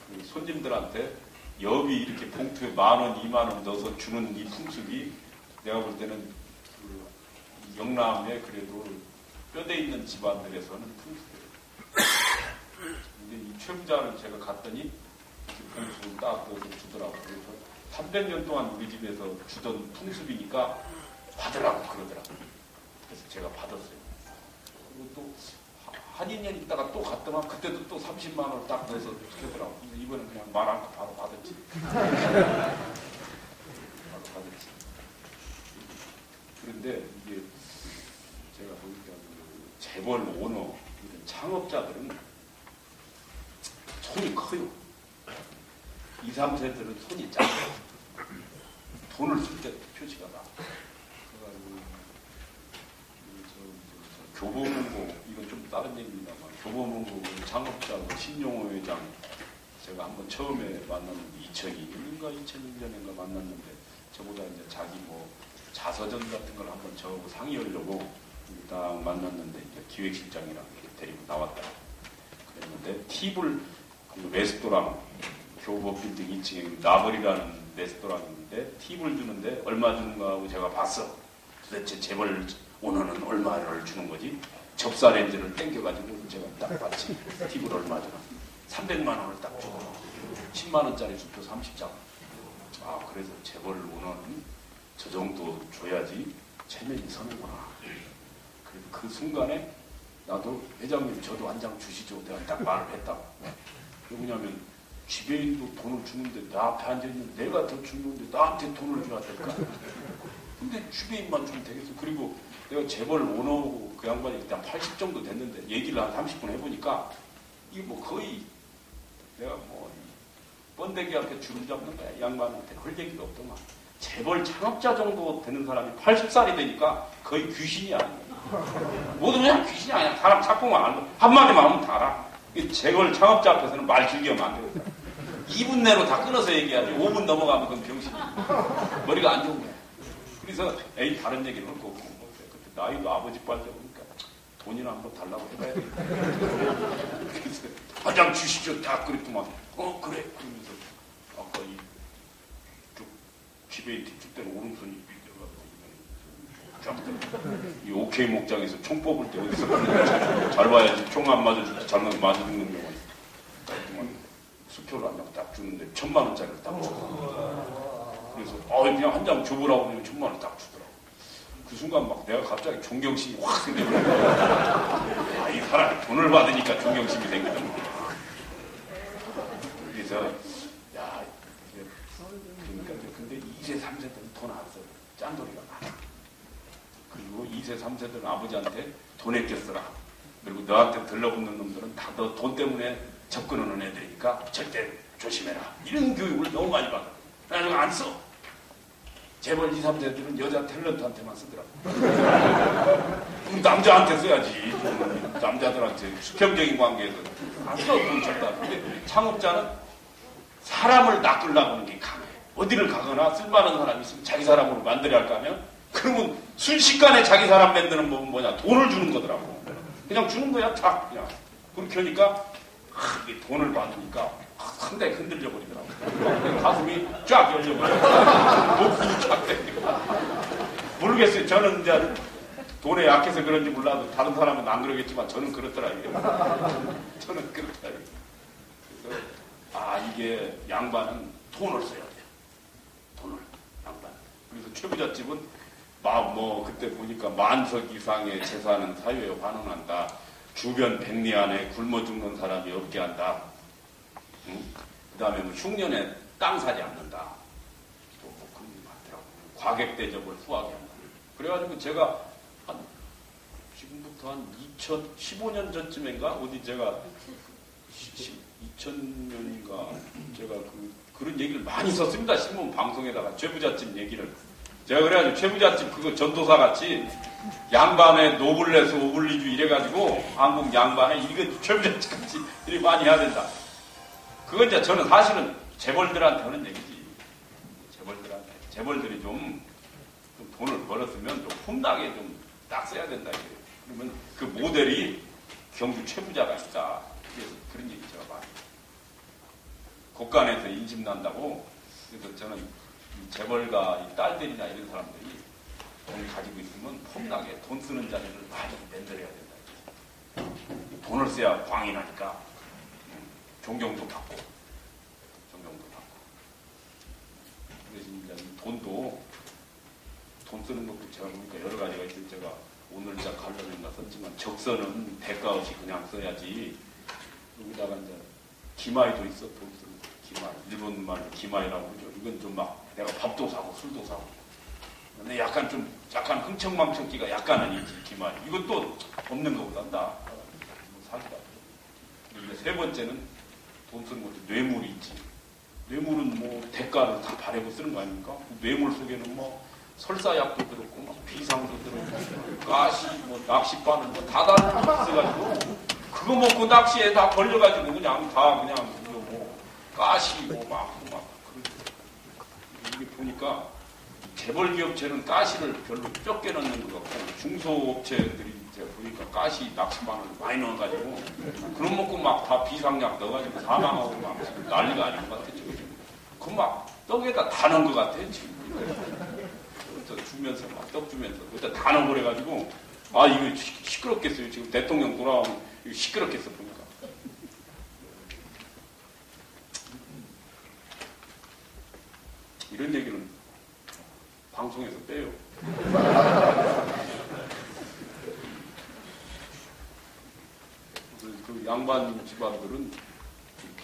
그 손님들한테 여비 이렇게 봉투에 10,000원, 20,000원 넣어서 주는 이 풍습이 내가 볼 때는 그 영남에 그래도 뼈대 있는 집안들에서는 풍습이에요. 근데 이 최부자는 제가 갔더니 풍습을 딱 넣어서 주더라고요. 그래서 300년 동안 우리 집에서 주던 풍습이니까 받으라고 그러더라고요. 그래서 제가 받았어요. 그리고 또 한 2년 있다가 또 갔더만 그때도 또 30만 원을 딱 내서 주더라고. 근데 이번엔 그냥 말 않고 바로 받았지. 바로 받았지. 그런데 이게 제가 보니까 재벌 오너, 이런 창업자들은 손이 커요. 2, 3세들은 손이 작아요. 돈을 쓸 때 표시가 나. 그래가지고 교보문고, 이건 좀 다른 얘기입니다만, 교보문고 창업자 신용호 회장 제가 한번 처음에 만났는데 2002년인가 2001년인가 만났는데 저보다 이제 자기 뭐 자서전 같은 걸 한번 저하고 상의하려고 딱 만났는데 이제 기획실장이랑 이렇게 데리고 나왔다. 그랬는데 팁을 그 레스토랑 교보 빌딩 2층에 나벌이라는 레스토랑인데 팁을 주는데 얼마 주는가 하고 제가 봤어. 도대체 재벌 오너는 얼마를 주는 거지? 접사 렌즈를 땡겨가지고 제가 딱 봤지. 팁을 얼마 주나? 300만 원을 딱 주고 10만 원짜리 수표 30장. 아, 그래서 재벌 오너는 저 정도 줘야지 체면이 서는구나. 그래서 그 순간에 나도 회장님 저도 한 장 주시죠. 내가 딱 말을 했다고. 왜냐면 지배인도 돈을 주는데 나 앞에 앉아있는 내가 더 주는데 나한테 돈을 줘야 될까? 근데 지배인만 주면 되겠어. 그리고 내가 재벌 오너고 그 양반이 일단 80 정도 됐는데 얘기를 한 30분 해보니까 이게 뭐 거의 내가 뭐 번데기 앞에 줄을 잡는 거야. 양반한테 할 얘기가 없더만. 재벌 창업자 정도 되는 사람이 80살이 되니까 거의 귀신이 아니야. 모두 그냥 귀신이 아니야. 사람 작품만 알고 한마디만 하면 다 알아. 재벌 창업자 앞에서는 말 길게 하면 안 되거든. 2분 내로 다 끊어서 얘기하지. 5분 넘어가면 그건 병신이 머리가 안 좋은 거야. 그래서 에이 다른 얘기를 할 거고 그때 나이도 아버지 빨 때 보니까 돈이나 한번 달라고 해봐야 돼. 그래서 한 장 주시죠. 딱 그랬더만 그래. 그러면서 아까 이쪽 지배인 뒤쪽 때는 오른손이 이 OK 목장에서 총 뽑을 때 어디서 잘 봐야지. 총 안 맞아줄 때 잘못 맞아 죽는 경우가 있어. 수표를 한 장 딱 주는데 1000만 원짜리를 딱 줘. 그래서 그냥 한 장 줘보라고 하면 1000만 원 딱 주더라고. 그 순간 막 내가 갑자기 존경심이 확 생겨버려. 이 사람이 돈을 받으니까 존경심이 생기더라고. 그래서 그러니까 근데 2세 3세들은 돈 안 써요. 짠돌이가 많아. 그리고 2세 3세들은 아버지한테 돈에 꼈어라. 그리고 너한테 들러붙는 놈들은 다 너 돈 때문에 접근하는 애들이니까 절대 조심해라. 이런 교육을 너무 많이 받아. 나는 안 써. 재벌 2, 3세들은 여자 탤런트한테만 쓰더라고. 남자한테 써야지. 남자들한테 수평적인 관계에서 안 써. 근데 창업자는 사람을 낚으려고 하는 게 강해. 어디를 가거나 쓸만한 사람이 있으면 자기 사람으로 만들어야 할까 하면 그러면 순식간에 자기 사람 만드는 법은 뭐냐? 돈을 주는 거더라고. 그냥 주는 거야, 탁. 그냥. 그렇게 하니까, 이게 돈을 받으니까 상당히 흔들려 버리더라고. 가슴이 쫙 열려버려. 목숨이 쫙 땡기고. 모르겠어요. 저는 이제 돈에 약해서 그런지 몰라도 다른 사람은 안 그러겠지만 저는 그렇더라고요. 저는 그렇더라고요. 그래서, 이게 양반은 돈을 써야 돼요. 돈을, 양반. 그래서 최부잣집은 그때 보니까 만석 이상의 재산은 사회에 환원한다. 주변 백리 안에 굶어 죽는 사람이 없게 한다. 응? 그 다음에 흉년에 땅 사지 않는다. 또 그런 게 많더라고요. 과객 대접을 후하게 한다. 그래가지고 제가 지금부터 한 2015년 전쯤인가? 어디 제가 2000년인가? 제가 그런 얘기를 많이 썼습니다. 신문 방송에다가 최부잣집 얘기를. 제가 그래가지고 최부잣집 그거 전도사 같이 양반의 노블레스 오블리주 이래가지고 한국 양반의 이거 최부잣집 같이 이렇게 많이 해야 된다. 그건 이제 저는 사실은 재벌들한테 하는 얘기지. 재벌들이 좀 돈을 벌었으면 좀 폼나게 좀 딱 써야 된다. 그러면 그 모델이 경주 최부자가 있다. 그래서 그런 얘기 제가 많이. 곳간에서 인심 난다고. 그래서 저는 이 재벌가 이 딸들이나 이런 사람들이 돈을 가지고 있으면 폼나게 돈 쓰는 자리를 많이 만들어야 된다. 돈을 써야 광이 나니까 존경도 받고. 그래서 이제 돈도 돈 쓰는 것도 제가 보니까 여러 가지가 있어요. 제가 오늘자 칼럼에나 썼지만 적서는 대가 없이 그냥 써야지. 여기다가 이제 기마이도 있어. 돈쓰는 기마이. 일본 말로 기마이라고 그러죠. 이건 좀 막 내가 밥도 사고 술도 사고. 근데 약간 흥청망청기가 약간은 있지, 기마이. 이것도 없는 것보다 나. 사기다. 근데 세 번째는 돈 쓰는 것도 뇌물이 있지. 뇌물은 뭐 대가를 다 바래고 쓰는 거 아닙니까? 뇌물 속에는 뭐 설사약도 들었고, 뭐 비상도 들었고, 가시, 뭐 낚싯바늘 뭐 다 있어가지고 그거 먹고 낚시에 다 걸려가지고 그냥 다 그냥 뭐 가시 막 이게 보니까 재벌 기업체는 가시를 별로 적게 넣는 것 같고 중소업체들이 이제 보니까 가시 낚싯바늘 많이 넣어가지고 그런 먹고 막 다 비상약 넣어가지고 사망하고 막 난리가 아닌 것 같아. 그 막 떡에다 다 넣은 것 같아 지금. 주면서 막 떡 주면서 그때 다 넣어버려가지고 아 이거 시끄럽겠어요. 지금 대통령 돌아오면 이거 시끄럽겠어 보니까. 이런 얘기는 방송에서 빼요. 그 양반 집안들은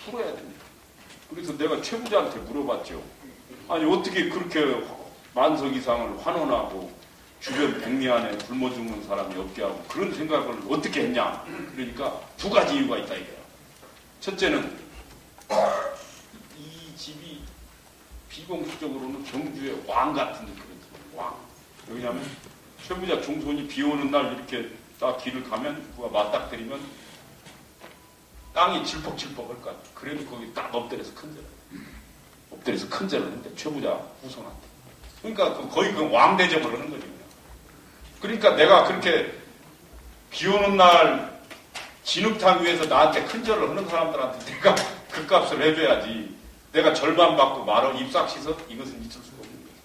풀어야 됩니다. 그래서 내가 최 부자한테 물어봤죠. 아니 어떻게 그렇게 만석 이상을 환원하고 주변 백리 안에 굶어 죽는 사람이 없게 하고 그런 생각을 어떻게 했냐. 그러니까 두 가지 이유가 있다 이거야. 첫째는 이 집이 비공식적으로는 경주의 왕 같은 그런 집, 왕. 왜냐하면 최 부자 종손이 비 오는 날 이렇게 딱 길을 가면 누가 맞닥뜨리면 땅이 질퍽질퍽 할 거 아니야. 그래도 거기 딱 엎드려서 큰절을. 엎드려서 큰절을 했는데 최 부자 후손한테. 그러니까 거의 그 왕대접을 하는 거지. 그러니까 내가 그렇게 비 오는 날 진흙탕 위에서 나한테 큰절을 하는 사람들한테 내가 그 값을 해줘야지. 내가 절반 받고 말을 입싹 씻어? 이것은 있을 수가 없는 거예요.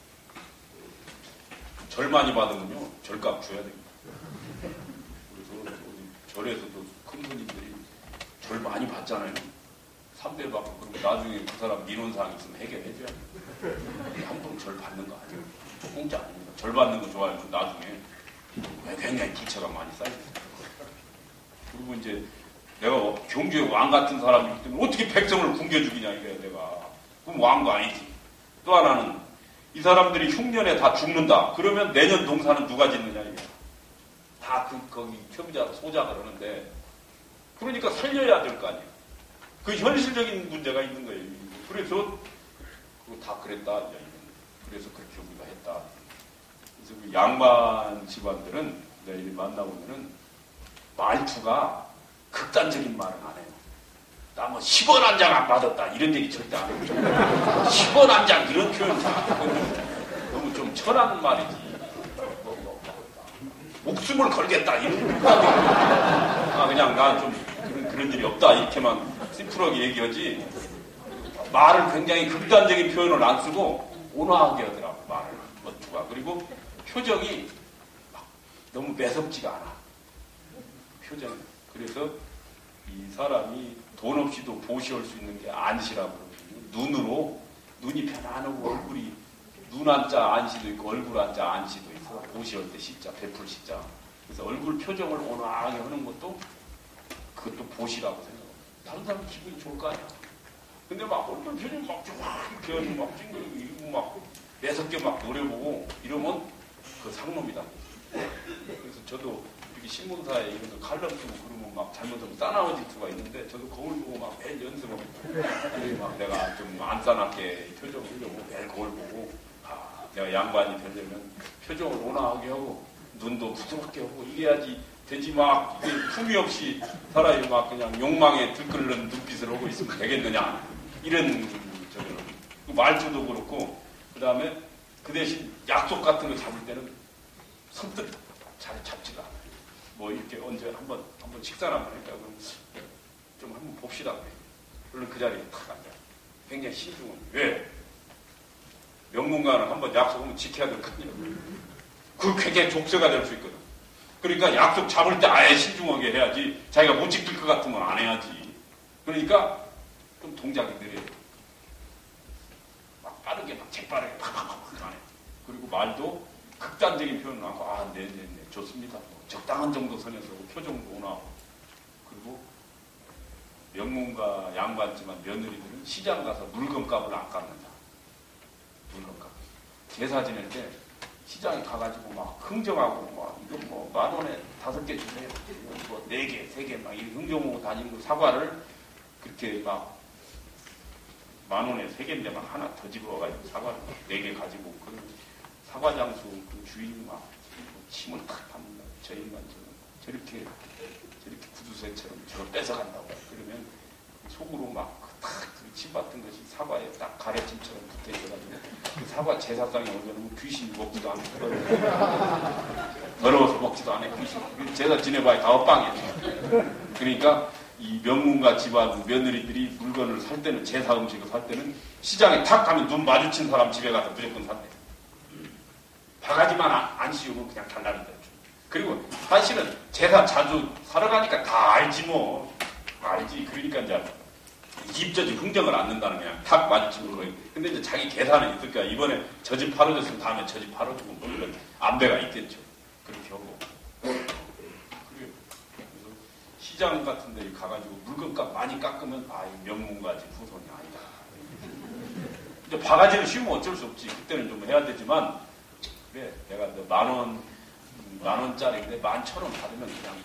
절 많이 받으면요, 절값 줘야 됩니다. 그래서 절에서도 큰 손님들이 절 많이 받잖아요. 3대 받고, 그리고 나중에 그 사람 민원사항 있으면 해결해줘야 돼요. 함부로 절 받는 거 아니에요. 공짜 아닙니다. 절 받는 거 좋아하면 나중에 굉장히 부채가 많이 쌓이죠. 그리고 이제 내가 경주의 왕 같은 사람이기 때문에 어떻게 백성을 굶겨 죽이냐 이거야 내가. 그럼 왕도 아니지. 또 하나는 이 사람들이 흉년에 다 죽는다. 그러면 내년 농사는 누가 짓느냐 이거야. 다 거기 표비자 소작을 하는데 그러니까 살려야 될 거 아니에요. 그 현실적인 문제가 있는 거예요. 그래서 그거 다 그랬다. 그래서 그렇게 우리가 했다. 그래서 그 양반 집안들은 내가 이렇게 만나보면은 말투가 극단적인 말은 안 해요. 나 뭐 10원 한 장 안 받았다. 이런 얘기 절대 안 해요. 10원 한 장 이런 표현 너무 좀 천한 말이지. 목숨을 걸겠다. 이런 거 아, 그냥 난 좀 그런 일이 없다. 이렇게만 심플하게 얘기하지. 말을 굉장히 극단적인 표현을 안 쓰고 온화하게 하더라고. 말을. 말투가. 그리고 표정이 막 너무 매섭지가 않아. 표정이. 그래서 이 사람이 돈 없이도 보시할 수 있는 게 안시라고 그러거든요. 눈이 편안하고 얼굴이 눈 한자 안시도 있고 얼굴 한자 안시도 있어. 보시할 때 시자, 베풀 시자. 그래서 얼굴 표정을 온화하게 하는 것도 그것도 보시라고 생각합니다. 다른 사람 기분이 좋을 거 아니야. 근데 막 얼굴 표정 막 이렇게 하고 막 찡그리고 이러고 막 매섭게 막 노려보고 이러면 그 상놈이다. 그래서 저도 이렇게 신문사에 이런 거 칼럼 쓰고 그러면 막 잘못하면 싸나워질 수가 있는데 저도 거울 보고 막 매일 연습하고 막 내가 좀 안 싸납게 표정을 하려고 매일 거울 보고 내가 양반이 되려면 표정을 온화하게 하고 눈도 부드럽게 하고 이래야지 되지 막 품위 없이 사람이 막 그냥 욕망에 들끓는 눈빛을 하고 있으면 되겠느냐 이런 저기는 말투도 그렇고 그 다음에 그 대신 약속 같은 거 잡을 때는 선뜻 잘 잡지가 않아요. 뭐 이렇게 언제 한번 식사를 한번 할까 그럼 좀 한번 봅시다 그래. 물론 그 자리에 탁 앉아. 굉장히 신중한. 왜? 명문가는 한번 약속하면 지켜야 될 거 아니에요. 그 굉장히 족쇄가 될 수 있거든. 그러니까 약속 잡을 때 아예 신중하게 해야지. 자기가 못 지킬 것 같으면 안 해야지. 그러니까 좀 동작이 느려요. 막 빠르게 막 재빠르게 팍팍팍 안 해. 그리고 말도 극단적인 표현을 하고 네네네 좋습니다. 적당한 정도 선에서 표정도 나오고 그리고 명문가 양반지만 며느리들은 시장 가서 물건값을 안 깎는다. 물건값. 제사 지낼 때 시장에 가가지고 막 흥정하고 막 이거 뭐 10,000원에 5개 주세요. 뭐 4개, 3개 막 이렇게 흥정하고 다니고 사과를 그렇게 막 10,000원에 3개인데 막 하나 더 집어가지고 사과를 4개 가지고 그 사과장수 그 주인이 막 침을 탁 합니다. 저 인간 저렇게 구두쇠처럼 저걸 뺏어간다고. 그러면 속으로 막탁침 같은 것이 사과에 딱 가래침처럼 붙어 있어가지고 그 사과 제사상에 올려놓으면 귀신이 먹지도 않고 더러워서 먹지도 않아요. 귀신. 제사 지내봐야 다 엇방이에요. 그러니까 이 명문가 집안 며느리들이 물건을 살 때는 제사 음식을 살 때는 시장에 탁 가면 눈 마주친 사람 집에 가서 무조건 산대. 바가지만 안 씌우면 그냥 달라는 거죠. 그리고 사실은 제사 자주 사러 가니까 다 알지 뭐. 알지. 그러니까 이제 입저지 흥정을 안 넣는다는 그냥 탁 마주치는 거예요. 근데 이제 자기 계산은 있을까. 이번에 저 집 팔아줬으면 다음에 저 집 팔아주고 뭐 이런 안배가 있겠죠. 그렇게 하고. 그래서 시장 같은 데 가가지고 물건값 많이 깎으면 이 명문가지 후손이 아니다. 이제 바가지를 씌우면 어쩔 수 없지. 그때는 좀 해야 되지만 그래 내가 10,000원짜리인데 11,000원 받으면 그냥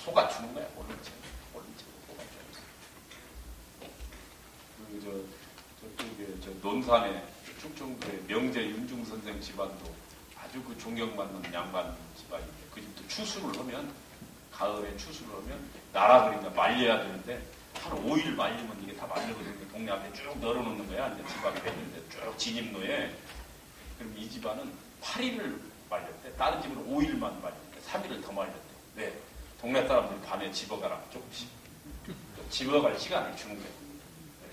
속아 주는 거야. 모른 채 속아 주는 저쪽에 논산에 충청도의 명제 윤중 선생 집안도 아주 그 존경받는 양반 집안인데 그 집도 추수를 하면 가을에 추수를 하면 나라 그린다 말려야 되는데 한 5일 말리면 이게 다 말려버리는데 동네 앞에 쭉 널어놓는 거야. 이제 집 앞에 있는데 쭉 진입로에. 그럼 이 집안은 8일을 말렸대. 다른 집은 5일만 말렸대. 3일을 더 말렸대. 왜? 동네 사람들이 밤에 집어가라. 조금씩. 집어갈 시간을 주는 거예요.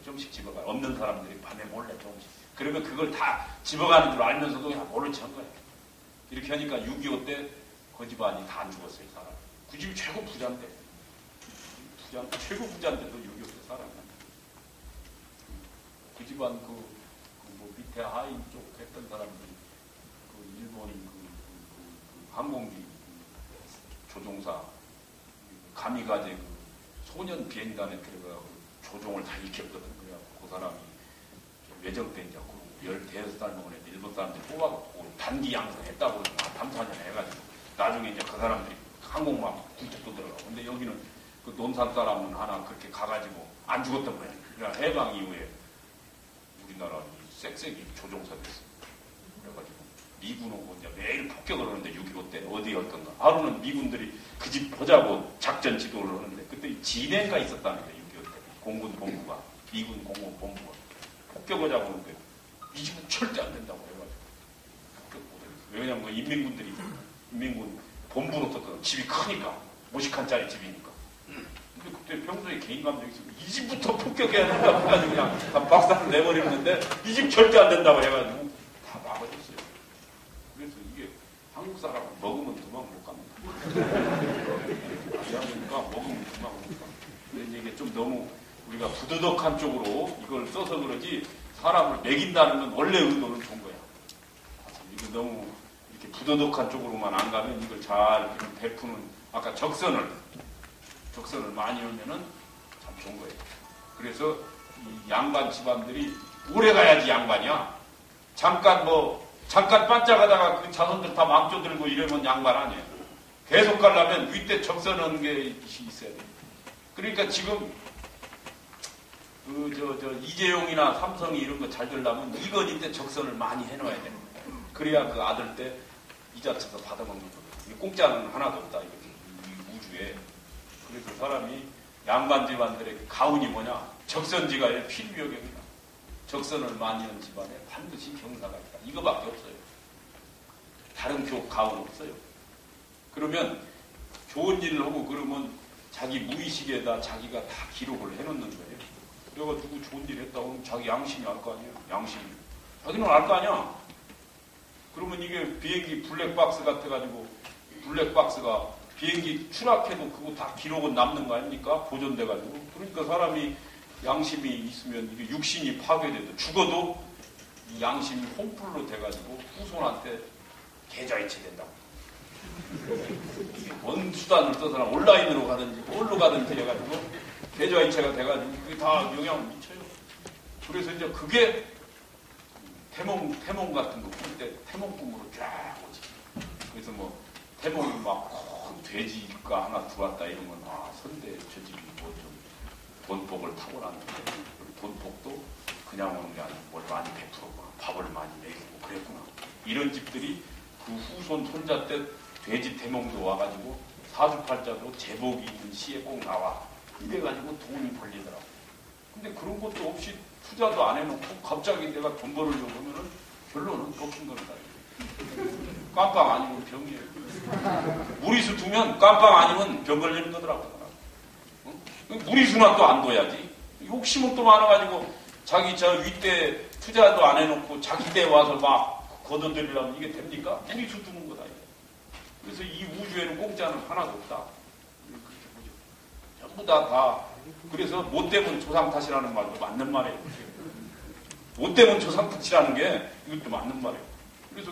조금씩 집어가. 없는 사람들이 밤에 몰래 조금씩. 그러면 그걸 다 집어가는 줄 알면서도 그냥 모른 척한 거예요. 이렇게 하니까 6.25 때 그 집안이 다 안 죽었어요. 사람. 그 집이 최고 부자인데. 최고 부자인데도 6.25 때 살았나. 그 집안 뭐 밑에 하인 쪽 했던 사람들이 일본 항공기 조종사 가미가제 소년 비행단에 들어가고 조종을 다 익혔거든. 그래갖고 그 사람이 외정 때 이제 15살 먹은 애들 일본 사람들이 뽑아갖고 단기 양성했다고 3-4년 해가지고 나중에 이제 그 사람들이 항공만 굴뚝도 들어가고. 근데 여기는 그 논산 사람은 하나 그렇게 가가지고 안 죽었던 거야. 그러니까 해방 이후에 우리나라 쌕쌕이 조종사 됐어. 그래가지고 미군하고 이제 매일 폭격을 하는데 6.25 때 어디 할 건가. 하루는 미군들이 그 집 보자고 작전 지도를 하는데 그때 진해가 있었다는 거예요. 6.25 때 공군 본부가 미군 공군 본부가 폭격하자고 하는데 이 집은 절대 안 된다고 해가지고 폭격 못했어요. 왜냐면 그 인민군 본부로 썼거든. 집이 크니까 50칸짜리 집이니까. 근데 그때 평소에 개인 감정이 있으면 이 집부터 폭격해야 된다고 해가지고 그냥 다 박살을 내버리는데 이 집 절대 안 된다고 해가지고 다 막아줬어요. 그래서 이게 한국 사람은 먹으면 도망 못 갑니다. 그러니까 먹으면 도망 못 갑니다. 근데 이게 좀 너무 우리가 부도덕한 쪽으로 이걸 써서 그러지 사람을 먹인다는 건 원래 의도는 좋은 거야. 이거 너무 이렇게 부도덕한 쪽으로만 안 가면 이걸 잘 베푸는 아까 적선을 많이 하면은 참 좋은 거예요. 그래서 이 양반 집안들이 오래 가야지 양반이야. 잠깐 반짝하다가 그 자손들 다 망쳐들고 이러면 양반 아니에요. 계속 가려면 윗대 적선하는 게 있어야 돼요. 그러니까 지금 이재용이나 삼성이 이런 거 잘 되려면 이건희 때 적선을 많이 해놔야 돼요. 그래야 그 아들 때 이자 쳐서 받아먹는 거예요. 공짜는 하나도 없다. 이 우주에. 그래서 사람이 양반 집안들의 가운이 뭐냐? 적선지가의 필요경이다. 적선을 많이 한 집안에 반드시 경사가 있다. 이거밖에 없어요. 다른 가운 없어요. 그러면 좋은 일을 하고 그러면 자기 무의식에다 자기가 다 기록을 해놓는 거예요. 내가 누구 좋은 일 했다고 하면 자기 양심이 알 거 아니에요. 양심이. 자기는 알 거 아니야. 그러면 이게 비행기 블랙박스 같아가지고 블랙박스가 비행기 추락해도 그거 다 기록은 남는 거 아닙니까? 보존돼가지고. 그러니까 사람이 양심이 있으면 이게 육신이 파괴돼도 죽어도 이 양심이 홈플로 돼가지고 후손한테 계좌이체 된다고. 뭔 수단을 써서나 온라인으로 가든지 뭘로 가든지 해가지고 계좌이체가 돼가지고 그게 다 영향을 미쳐요. 그래서 이제 그게 태몽 같은 거 꿀 때 태몽꿈으로 쫙 오지. 그래서 뭐 태몽이 막 돼지가 하나 들어왔다 이런 건 선대 저 집이 뭐 좀 돈복을 타고났는데 돈복도 그냥 오는 게 아니고 뭘 많이 베풀었구나. 밥을 많이 먹이고 그랬구나. 이런 집들이 그 후손 손자 때 돼지 태몽도 와가지고 사주팔자도 제복이 있는 시에 꼭 나와. 이래가지고 돈이 벌리더라고. 근데 그런 것도 없이 투자도 안 해놓고 갑자기 내가 돈 벌으려고 하면은 결론은 꺾인 겁니다. 깜빵 아니면 병이에요. 무리수 두면 깜빵 아니면 병 걸리는 거더라고요. 무리수나 또 안 둬야지. 욕심은 또 많아가지고 자기 저 윗대 투자도 안 해놓고 자기 때 와서 막 걷어들이려면 이게 됩니까? 무리수 두는 거다. 그래서 이 우주에는 공짜는 하나도 없다. 전부 다 그래서 못 되면 조상 탓이라는 말도 맞는 말이에요. 못 되면 조상 탓이라는 게 이것도 맞는 말이에요. 그래서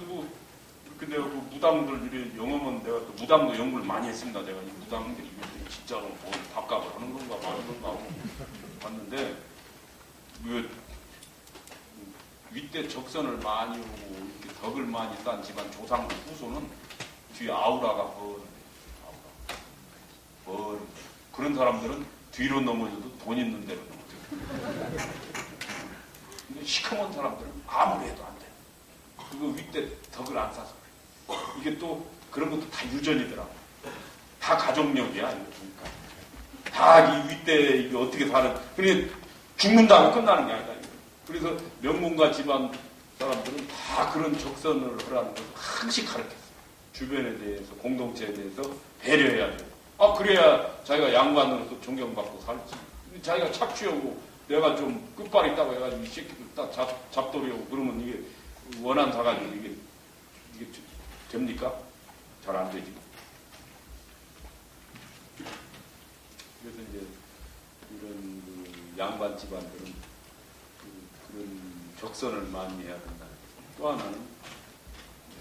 근데 그 무당들 이래 영어면 내가 또 무당도 연구를 많이 했습니다. 내가 이 무당들이 이게 진짜로 뭐 답값을 하는 건가 마는 건가 하고 봤는데 윗대 적선을 많이 오고 이렇게 덕을 많이 딴 집안 조상 후손은 뒤에 아우라가 그런 사람들은 뒤로 넘어져도 돈 있는 데로 넘어져. 근데 시커먼 사람들은 아무리 해도 안 돼. 그거 윗대 덕을 안 싸서 그래. 이게 또 그런 것도 다 유전이더라. 다 가족력이야. 이거 보니까. 다 이 윗대 이게 어떻게 사는. 그러니 죽는다고 끝나는 게 아니다. 이거. 그래서 명문가 집안 사람들은 다 그런 적선을 하라는 걸 항상 가르쳤어. 주변에 대해서 공동체에 대해서 배려해야죠. 그래야 자기가 양반으로서 존경받고 살지. 자기가 착취하고 내가 좀 끝발 있다고 해가지고 이 새끼들 딱 잡돌이하고 그러면 이게 원한 사가지고 이게 됩니까? 잘 안 되지. 그래서 이제 이런 양반 집안들은 그런 적선을 많이 해야 된다. 또 하나는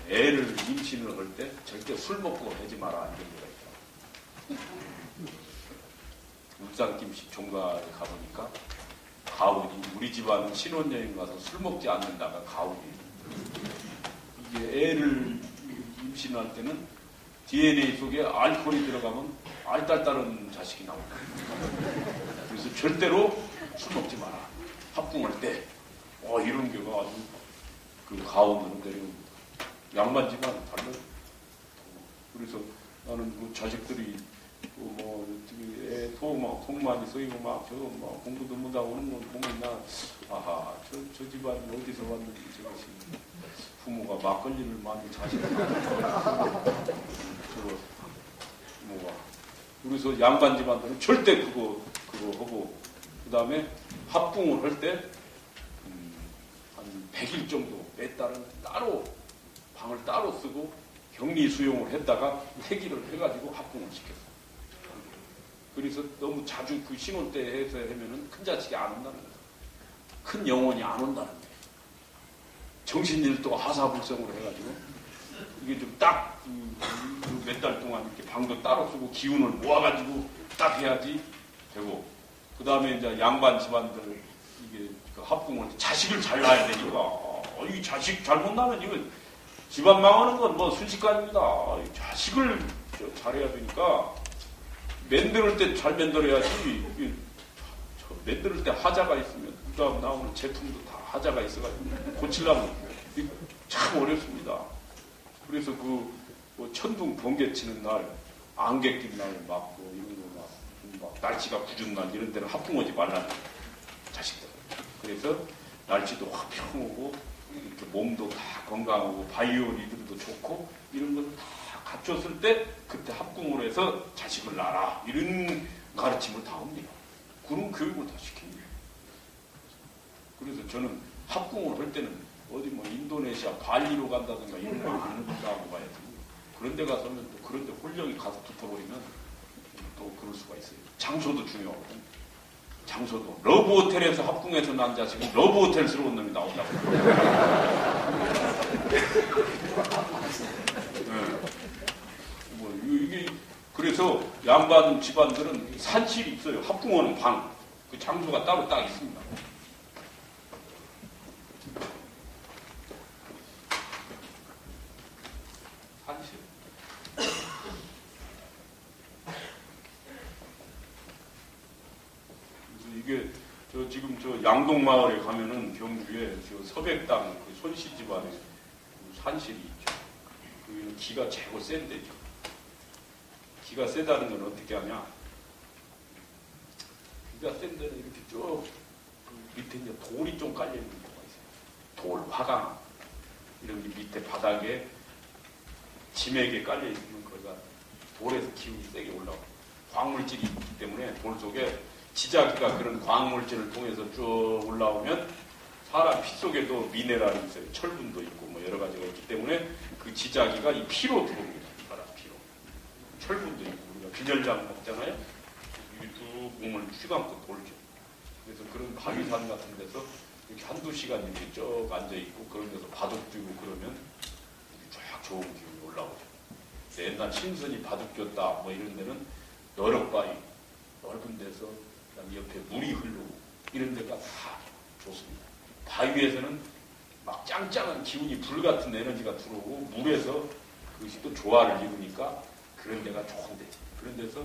애를 임신을 할 때 절대 술 먹고 하지 마라 이런 거가 있다. 울산김씨 종가에 가보니까 가훈이 우리 집안은 신혼여행 가서 술 먹지 않는다가 가훈이 이게 애를 임신할 때는 DNA 속에 알코올이 들어가면 알딸딸한 자식이 나온다. 그래서 절대로 술 먹지 마라. 합궁할 때 이런 경우가 아주 그 가훈으로 내려옵니다. 양반 집안 달라요. 그래서 나는 그 자식들이 속 많이 쏘이고 막 공부도 못하고 오는 건 보면 저 집안이 어디서 왔는지 저것이 부모가 막걸리를 많이 자식을 그래서 양반 집안들은 절대 그거 하고 그 다음에 합궁을 할 때 한 100일 정도 매 딸은 따로 방을 따로 쓰고 격리 수용을 했다가 퇴기를 해가지고 합궁을 시켰어. 그래서 너무 자주 그 신혼 때 해서 하면은 큰 자식이 안 온다는 거야. 큰 영혼이 안 온다는 거야. 정신일도 하사불성으로 해가지고 이게 좀 딱 몇 달 동안 이렇게 방도 따로 쓰고 기운을 모아가지고 딱 해야지 되고 그 다음에 이제 양반 집안들 이게 그 합궁을 자식을 잘 낳아야 되니까 이 자식 잘못 낳으면 이거 집안 망하는 건 뭐 순식간입니다. 자식을 잘해야 되니까 만들 때 잘 만들어야지. 만들 때 하자가 있으면 그다음 나오는 제품도 다 하자가 있어가지고 고치려면 참 어렵습니다. 그래서 천둥 번개 치는 날, 안개 낀 날 맞고 이런 거 막 날씨가 굳은 날 이런 데는 합궁하지 말라는 자식들. 그래서 날씨도 확 평오고 이렇게 몸도 다 건강하고 바이오 리듬도 좋고 이런 것을 다 갖췄을 때 그때 합궁으로 해서 자식을 낳아라 이런 가르침을 다 합니다. 그런 교육을 다 시킵니다. 그래서 저는 합궁을 할 때는 어디 인도네시아 발리로 간다든가 이런 거 하고 가야지. 그런 데 가서는 또 그런 데 홀령이 가서 붙어버리면 또 그럴 수가 있어요. 장소도 중요하거든요. 장소도 러브호텔에서 합궁해서 난 자식은 러브호텔스러운 놈이 나온다고. 네. 이게 그래서 양반 집안들은 산실이 있어요. 합궁원은 방. 그 장소가 따로 딱 있습니다. 산실. 그래서 이게 지금 양동마을에 가면은 경주에 서백당 그 손씨 집안에 그 산실이 있죠. 거기는 기가 최고 센 데죠. 기가 세다는 건 어떻게 하냐? 기가 센 데는 이렇게 쭉 밑에 이제 돌이 좀 깔려 있는 경우가 있어요. 돌, 화강 이런 게 밑에 바닥에 짐에게 깔려 있는 거가 돌에서 기운이 세게 올라오고 광물질이 있기 때문에 돌 속에 지자기가 그런 광물질을 통해서 쭉 올라오면 사람 피 속에도 미네랄이 있어요. 철분도 있고 뭐 여러 가지가 있기 때문에 그 지자기가 이 피로 들어옵니다. 사람 피로. 철분도 있고 우리가 빈혈약 먹잖아요. 이게 쭉 몸을 휘감고 돌죠. 그래서 그런 바위산 같은 데서 이렇게 한두 시간 이렇게 쭉 앉아있고 그런 데서 바둑 뛰고 그러면 쫙 좋은 기운이 올라오죠. 옛날 신선이 바둑 꼈다 뭐 이런 데는 여러 바위 넓은 데서 옆에 물이 흐르고 이런 데가 다 좋습니다. 바위에서는 막 짱짱한 기운이 불 같은 에너지가 들어오고 물에서 그것이 또 조화를 이루니까 그런 데가 좋은데 그런 데서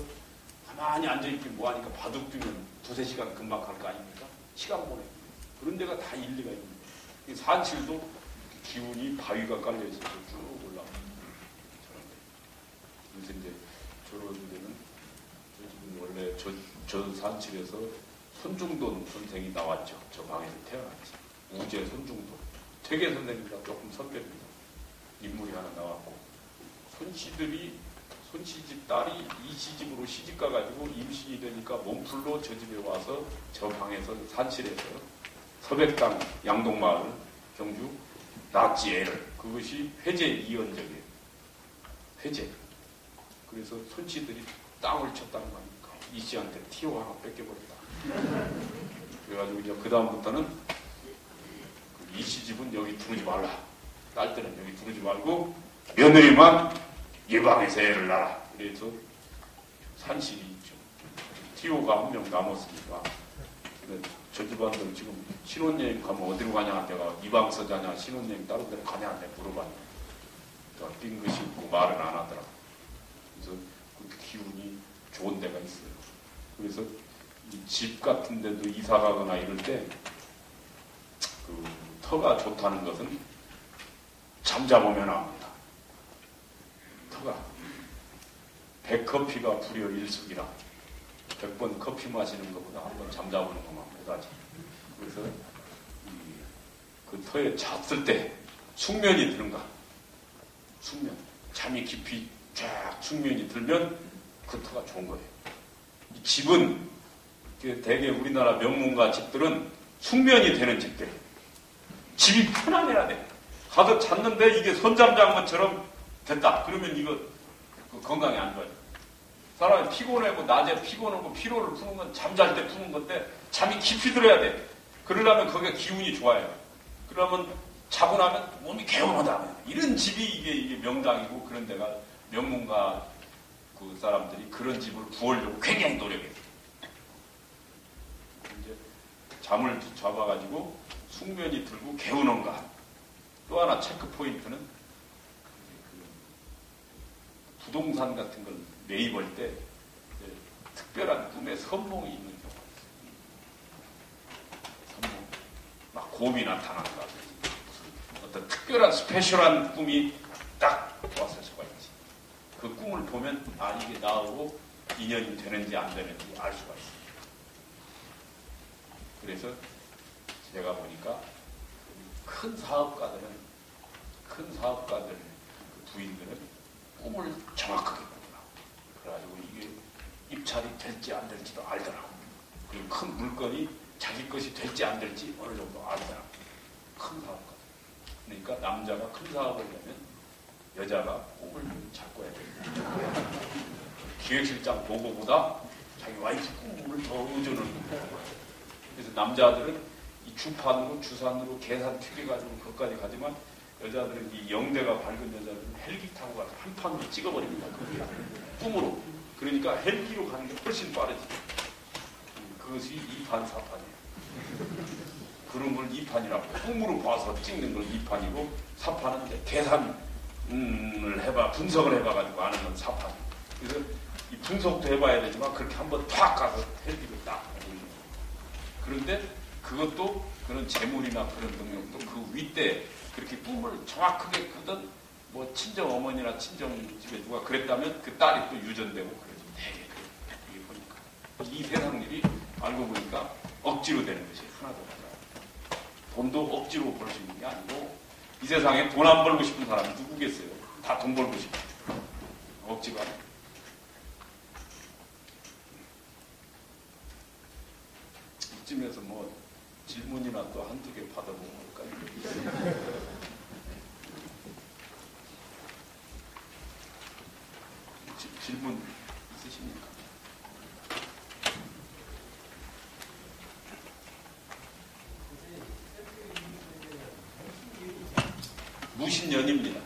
가만히 앉아있긴 뭐하니까 바둑 두면 두세 시간 금방 갈 거 아닙니까? 시간 보내. 그런 데가 다 일리가 있는 거예요. 산실도 기운이 바위가 깔려있어서 쭉 올라옵니다. 그래서 이제 저런 데는 지금 원래 저 산실에서 손중돈 선생이 나왔죠. 저 방에서 태어났지. 우제 손중돈. 퇴계 선생님이랑 조금 선배입니다. 인물이 하나 나왔고 손시집 딸이 이 시집으로 시집 가가지고 임신이 되니까 몸풀로 저 집에 와서 저 방에서 산실에서 서백당 양동마을 경주 낳지 애를. 그것이 회제 이연적이에요. 회제. 그래서 손씨들이 땅을 쳤다는 거 아닙니까? 이 씨한테 티오 하나 뺏겨버렸다. 그래가지고 이제 그 다음부터는 이 시집은 여기 두르지 말라. 딸들은 여기 두르지 말고 며느리만 이 방에서 애를 낳아. 그래서 산실이 있죠. 티오가 한 명 남았으니까. 저 집안들 지금 신혼여행 가면 어디로 가냐? 내가 이 방 서자냐? 신혼여행 다른 데로 가냐? 내가 물어봤는데 띵 것이 있고 말은 안 하더라. 그래서 그 기운이 좋은 데가 있어요. 그래서 이 집 같은 데도 이사 가거나 이럴 때 그 터가 좋다는 것은 잠자보면 압니다. 터가 100커피가 불여 일숙이라 100번 커피 마시는 것보다 한번 잠자보는 것만 못하지. 그래서 그 터에 잤을 때 숙면이 드는가? 숙면. 잠이 깊이 쫙 숙면이 들면 그 터가 좋은 거예요. 이 집은 대개 우리나라 명문가 집들은 숙면이 되는 집들. 집이 편안해야 돼. 가서 잤는데 이게 선잠자는 것처럼 됐다. 그러면 이거 건강에 안 좋아요. 사람이 피곤하고 낮에 피곤하고 피로를 푸는 건 잠잘 때 푸는 건데 잠이 깊이 들어야 돼. 그러려면 거기가 기운이 좋아요. 그러면 자고 나면 몸이 개운하다. 이런 집이 이게 명당이고 그런 데가 명문가 그 사람들이 그런 집을 구하려고 굉장히 노력해요. 이제 잠을 잡아가지고 숙면이 들고 개운한가. 또 하나 체크 포인트는 부동산 같은 걸 매입할 때 특별한 꿈에 선몽이 있는 경우가 있어요. 선몽. 막 곰이 나타난다. 어떤 특별한 스페셜한 꿈이 딱 왔을 수가 있지. 그 꿈을 보면 이게 나하고 인연이 되는지 안 되는지 알 수가 있어요. 그래서 제가 보니까 큰 사업가들 부인들은 꿈을 정확하게 꾸구나. 그래가지고 이게 입찰이 될지 안 될지도 알더라고. 그리고 큰 물건이 자기 것이 될지 안 될지 어느 정도 알더라고. 큰 사업가들. 그러니까 남자가 큰 사업을 하면 여자가 꿈을 잘 꿔야 됩니다. 기획실장 보고보다 자기 와이프 꿈을 더 의존을 해요. 그래서 남자들은 이 주판으로 주산으로 계산 튀겨가지고 그것까지 가지만 여자들은 이 영대가 밝은 여자들은 헬기 타고 가서 한 판으로 찍어버립니다. 꿈으로. 그러니까 헬기로 가는 게 훨씬 빠르지. 그것이 2판 4판이에요. 그런 걸 2판이라고. 꿈으로 봐서 찍는 걸 2판이고 4판은 이제 계산을 해봐, 분석을 해봐가지고 아는 건 4판. 그래서 이 분석도 해봐야 되지만 그렇게 한번 탁 가서 헬기를 딱 보는 거예요. 그런데 그것도 그런 재물이나 그런 능력도 그 윗대 그렇게 꿈을 정확하게 꾸던 뭐 친정 어머니나 친정 집에 누가 그랬다면 그 딸이 또 유전되고 그러죠. 되게 그래. 이게 보니까 이 세상 일이 알고 보니까 억지로 되는 것이 하나도 없어요. 돈도 억지로 벌 수 있는 게 아니고 이 세상에 돈 안 벌고 싶은 사람이 누구겠어요? 다 돈 벌고 싶어. 억지가 아니에요. 이쯤에서 뭐 질문이나 또 한두 개 받아보면 할까요? 질문 있으십니까? 무신년입니다.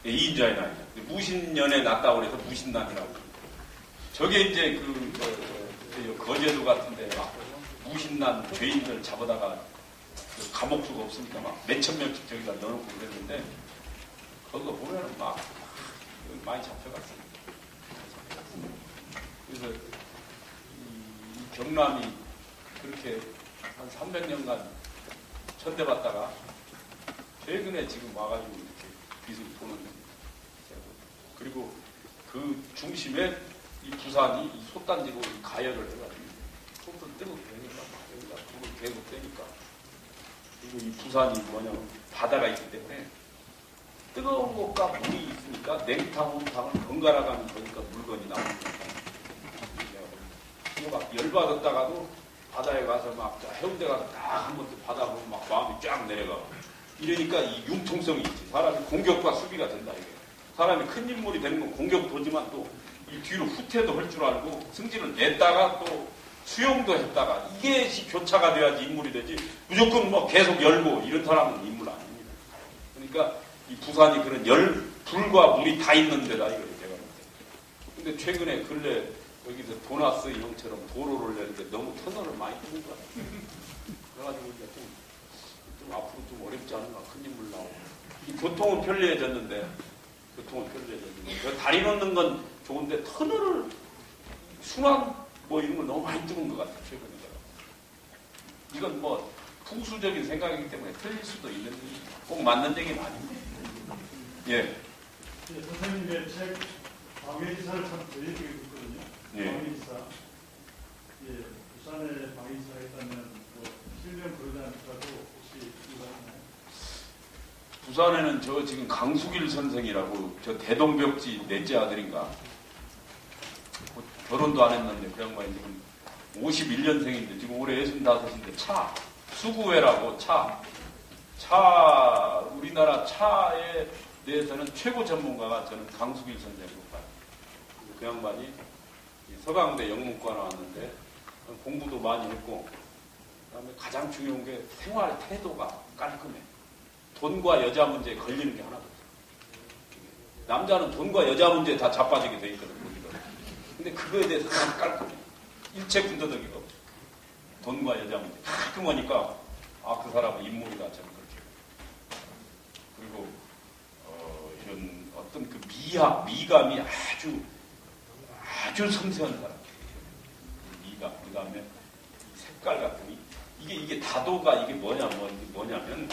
네, 2인자의 나이. 무신년에 났다고 그래서 무신난이라고. 저게 이제 거제도 같은데 막 무신난 죄인들 잡아다가 감옥수가 없으니까 막 몇천 명씩 저기다 넣어놓고 그랬는데 거기가 보면은 막 많이 잡혀갔습니다. 그래서 이 경남이 그렇게 한 300년간 천대받다가 최근에 지금 와가지고 이렇게 빚을 보는 겁니다. 그리고 그 중심에 이 부산이 이 솥단지로 가열을 해가지고 솥을 뜨겁게 되니까 여기다 불을 계속 떼니까 그리고 이 부산이 뭐냐면 바다가 있기 때문에 뜨거운 것과 물이 있으니까 냉탕, 온탕을 번갈아 가면 거니까 물건이 나옵니다. 막 열받았다가도 바다에 가서 막 해운대 가서 딱 한 번 바다 보면 막 마음이 쫙 내려가. 이러니까 이 융통성이 있지. 사람이 공격과 수비가 된다 이게. 사람이 큰 인물이 되는 건 공격도지만 또 이 뒤로 후퇴도 할 줄 알고 승질을 냈다가 또 수용도 했다가 이게 교차가 돼야지 인물이 되지. 무조건 뭐 계속 열고 이런 사람은 인물 아닙니다. 그러니까 이 부산이 그런 불과 물이 다 있는 데다 이거예요. 제가 볼 때. 근데 최근에 근래 여기서 도나스 형처럼 도로를 내는데 너무 터널을 많이 푸는 것 같아요. 그래가지고 이제 좀 앞으로 좀 어렵지 않은가 큰 인물 나오고. 이 교통은 편리해졌는데 다리 놓는 건 좋은데 터널을 순환 뭐 이런 걸 너무 많이 뚫은 것 같아요. 최근에. 이건 뭐 풍수적인 생각이기 때문에 틀릴 수도 있는데 꼭 맞는 얘기는 아닙니다. 예. 선생님의 책 방해기사를 참 재밌게 읽었거든요. 예. 방해기사. 예, 부산에 방해기사가 있다면 뭐 실명 그러지 않더라도 혹시 이거 하나요? 부산에는 저 지금 강수길 선생이라고 저 대동벽지 넷째 아들인가 결혼도 안 했는데 그 양반이 지금 51년생인데 지금 올해 65인데 수구회라고 우리나라 차에 대해서는 최고 전문가가 저는 강수길 선생으로 봐요. 그 양반이 서강대 영문과 나왔는데 공부도 많이 했고 그다음에 가장 중요한 게 생활 태도가 깔끔해. 돈과 여자 문제에 걸리는 게 하나도 없어. 남자는 돈과 여자 문제에 다 자빠지게 돼 있거든. 근데 그거에 대해서 그냥 깔끔해. 일체 군더더기가 없어. 돈과 여자 문제. 깔끔하니까 그 사람은 인물이다. 저는 그렇게. 그리고 이런 어떤 그 미감이 아주 섬세한 사람. 미감. 그 다음에 색깔 같은 이게 다도가 이게 뭐냐면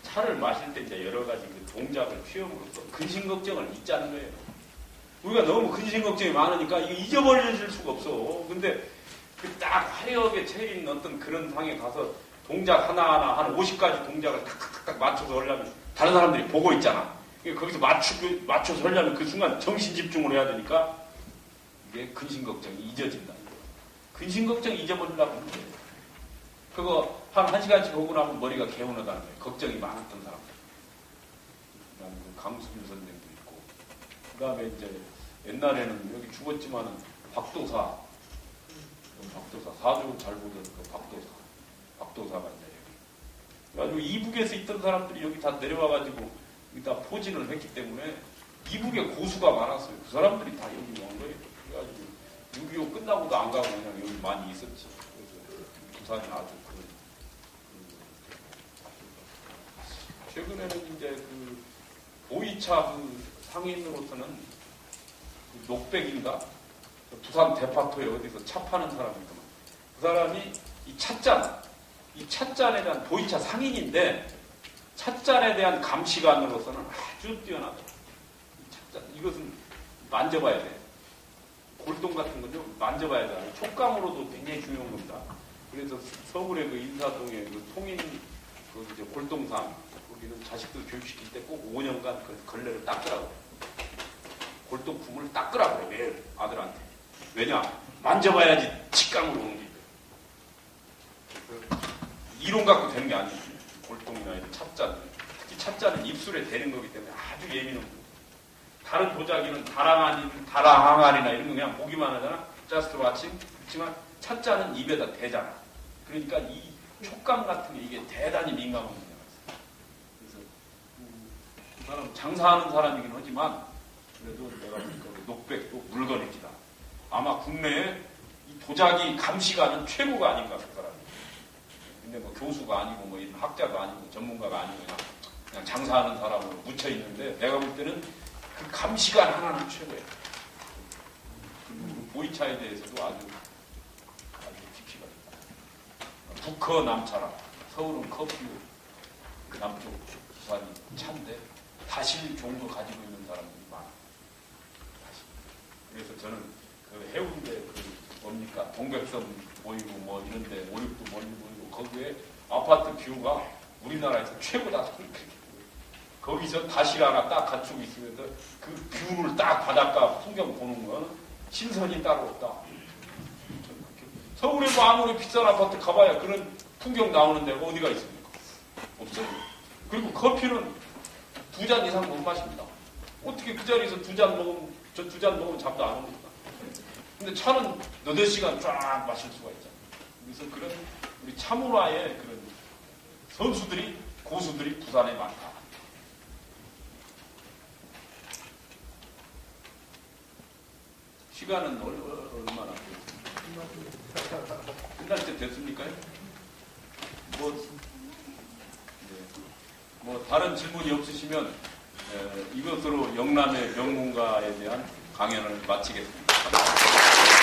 차를 마실 때 이제 여러 가지 그 동작을 취함으로써 근심 걱정을 잊자는 거예요. 우리가 너무 근심 걱정이 많으니까 이게 잊어버릴 수가 없어. 근데 그 딱 화려하게 차린 어떤 그런 상에 가서 동작 하나하나 한 50가지 동작을 탁탁탁 맞춰서 하려면 다른 사람들이 보고 있잖아. 거기서 맞춰서 하려면 그 순간 정신 집중을 해야 되니까 이게 근심 걱정이 잊어진다. 근심 걱정 잊어버리려고 하는 거예요. 그거 한 1시간씩 보고 나면 머리가 개운하다는 거예요. 걱정이 많았던 사람들. 그 다음에 강수길 선생도 있고. 그 다음에 이제 옛날에는 여기 죽었지만은 박도사 사주 잘 보던 그 박도사가 이제 여기 그래가지고 이북에서 있던 사람들이 여기 다 내려와가지고 여기 다 포진을 했기 때문에 이북에 고수가 많았어요. 그 사람들이 다 여기 온 거예요. 그래가지고 6.25 끝나고도 안 가고 그냥 여기 많이 있었지. 그래서 부산이 아주 최근에는 이제 그 보이차 그 상인으로서는 그 녹백인가? 부산 대파토에 어디서 차 파는 사람이 있더만. 그 사람이 이 찻잔에 대한 보이차 상인인데 찻잔에 대한 감시관으로서는 아주 뛰어나다. 찻잔, 이것은 만져봐야 돼. 골동 같은 건요, 만져봐야 돼. 촉감으로도 굉장히 중요한 겁니다. 그래서 서울의 그 인사동의 그 통인 그 이제 골동상, 거기는 자식들 교육시킬 때 꼭 5년간 그 걸레를 닦으라고. 골동품을 닦으라고 그래, 매일 아들한테. 왜냐? 만져봐야지 직감으로 오는 게 있거든. 그래서 이론 갖고 되는 게 아니에요. 골동이나 이런 찻잔. 특히 찻잔은 입술에 대는 거기 때문에 아주 예민한 거예요. 다른 도자기는 다랑항아리나 이런 거 그냥 보기만 하잖아. just watching. 그렇지만 찻잔은 입에다 대잖아. 그러니까 이 촉감 같은 게 이게 대단히 민감한 문제가 있어요. 그래서 그 사람 장사하는 사람이긴 하지만 그래도 내가 보니까 녹백도 물건의 기다. 아마 국내에 이 도자기 감시가는 최고가 아닌가 그 사람이. 근데 뭐 교수가 아니고 뭐 이런 학자가 아니고 전문가가 아니고 그냥 장사하는 사람으로 묻혀 있는데 내가 볼 때는 그 감시관 하나는 최고예요. 그리고 보이차에 대해서도 아주 깊이가 있다. 북커 남차라. 서울은 커피요. 그 남쪽 부산이 차인데 다실 종도 가지고 있는 사람들이 많아. 다실. 그래서 저는 그 해운대 그 뭡니까 동백섬 보이고 뭐 이런데 오륙도 보이고 거기에 아파트 뷰가 우리나라에서 최고다. 거기서 다실 하나 딱 갖추고 있으면서 그 뷰를 딱 바닷가 풍경 보는 건 신선이 따로 없다. 서울에 뭐 아무리 비싼 아파트 가봐야 그런 풍경 나오는 데가 어디가 있습니까? 없어요. 그리고 커피는 2잔 이상 못 마십니다. 어떻게 그 자리에서 2잔 먹으면, 저 2잔 먹으면 잠도 안 옵니까? 근데 차는 8시간 쫙 마실 수가 있잖아요. 그래서 그런 우리 차문화의 그런 선수들이, 고수들이 부산에 많다. 시간은 얼마나 끝날 때 됐습니까? 뭐 다른 질문이 없으시면 이것으로 영남의 명문가에 대한 강연을 마치겠습니다. 감사합니다.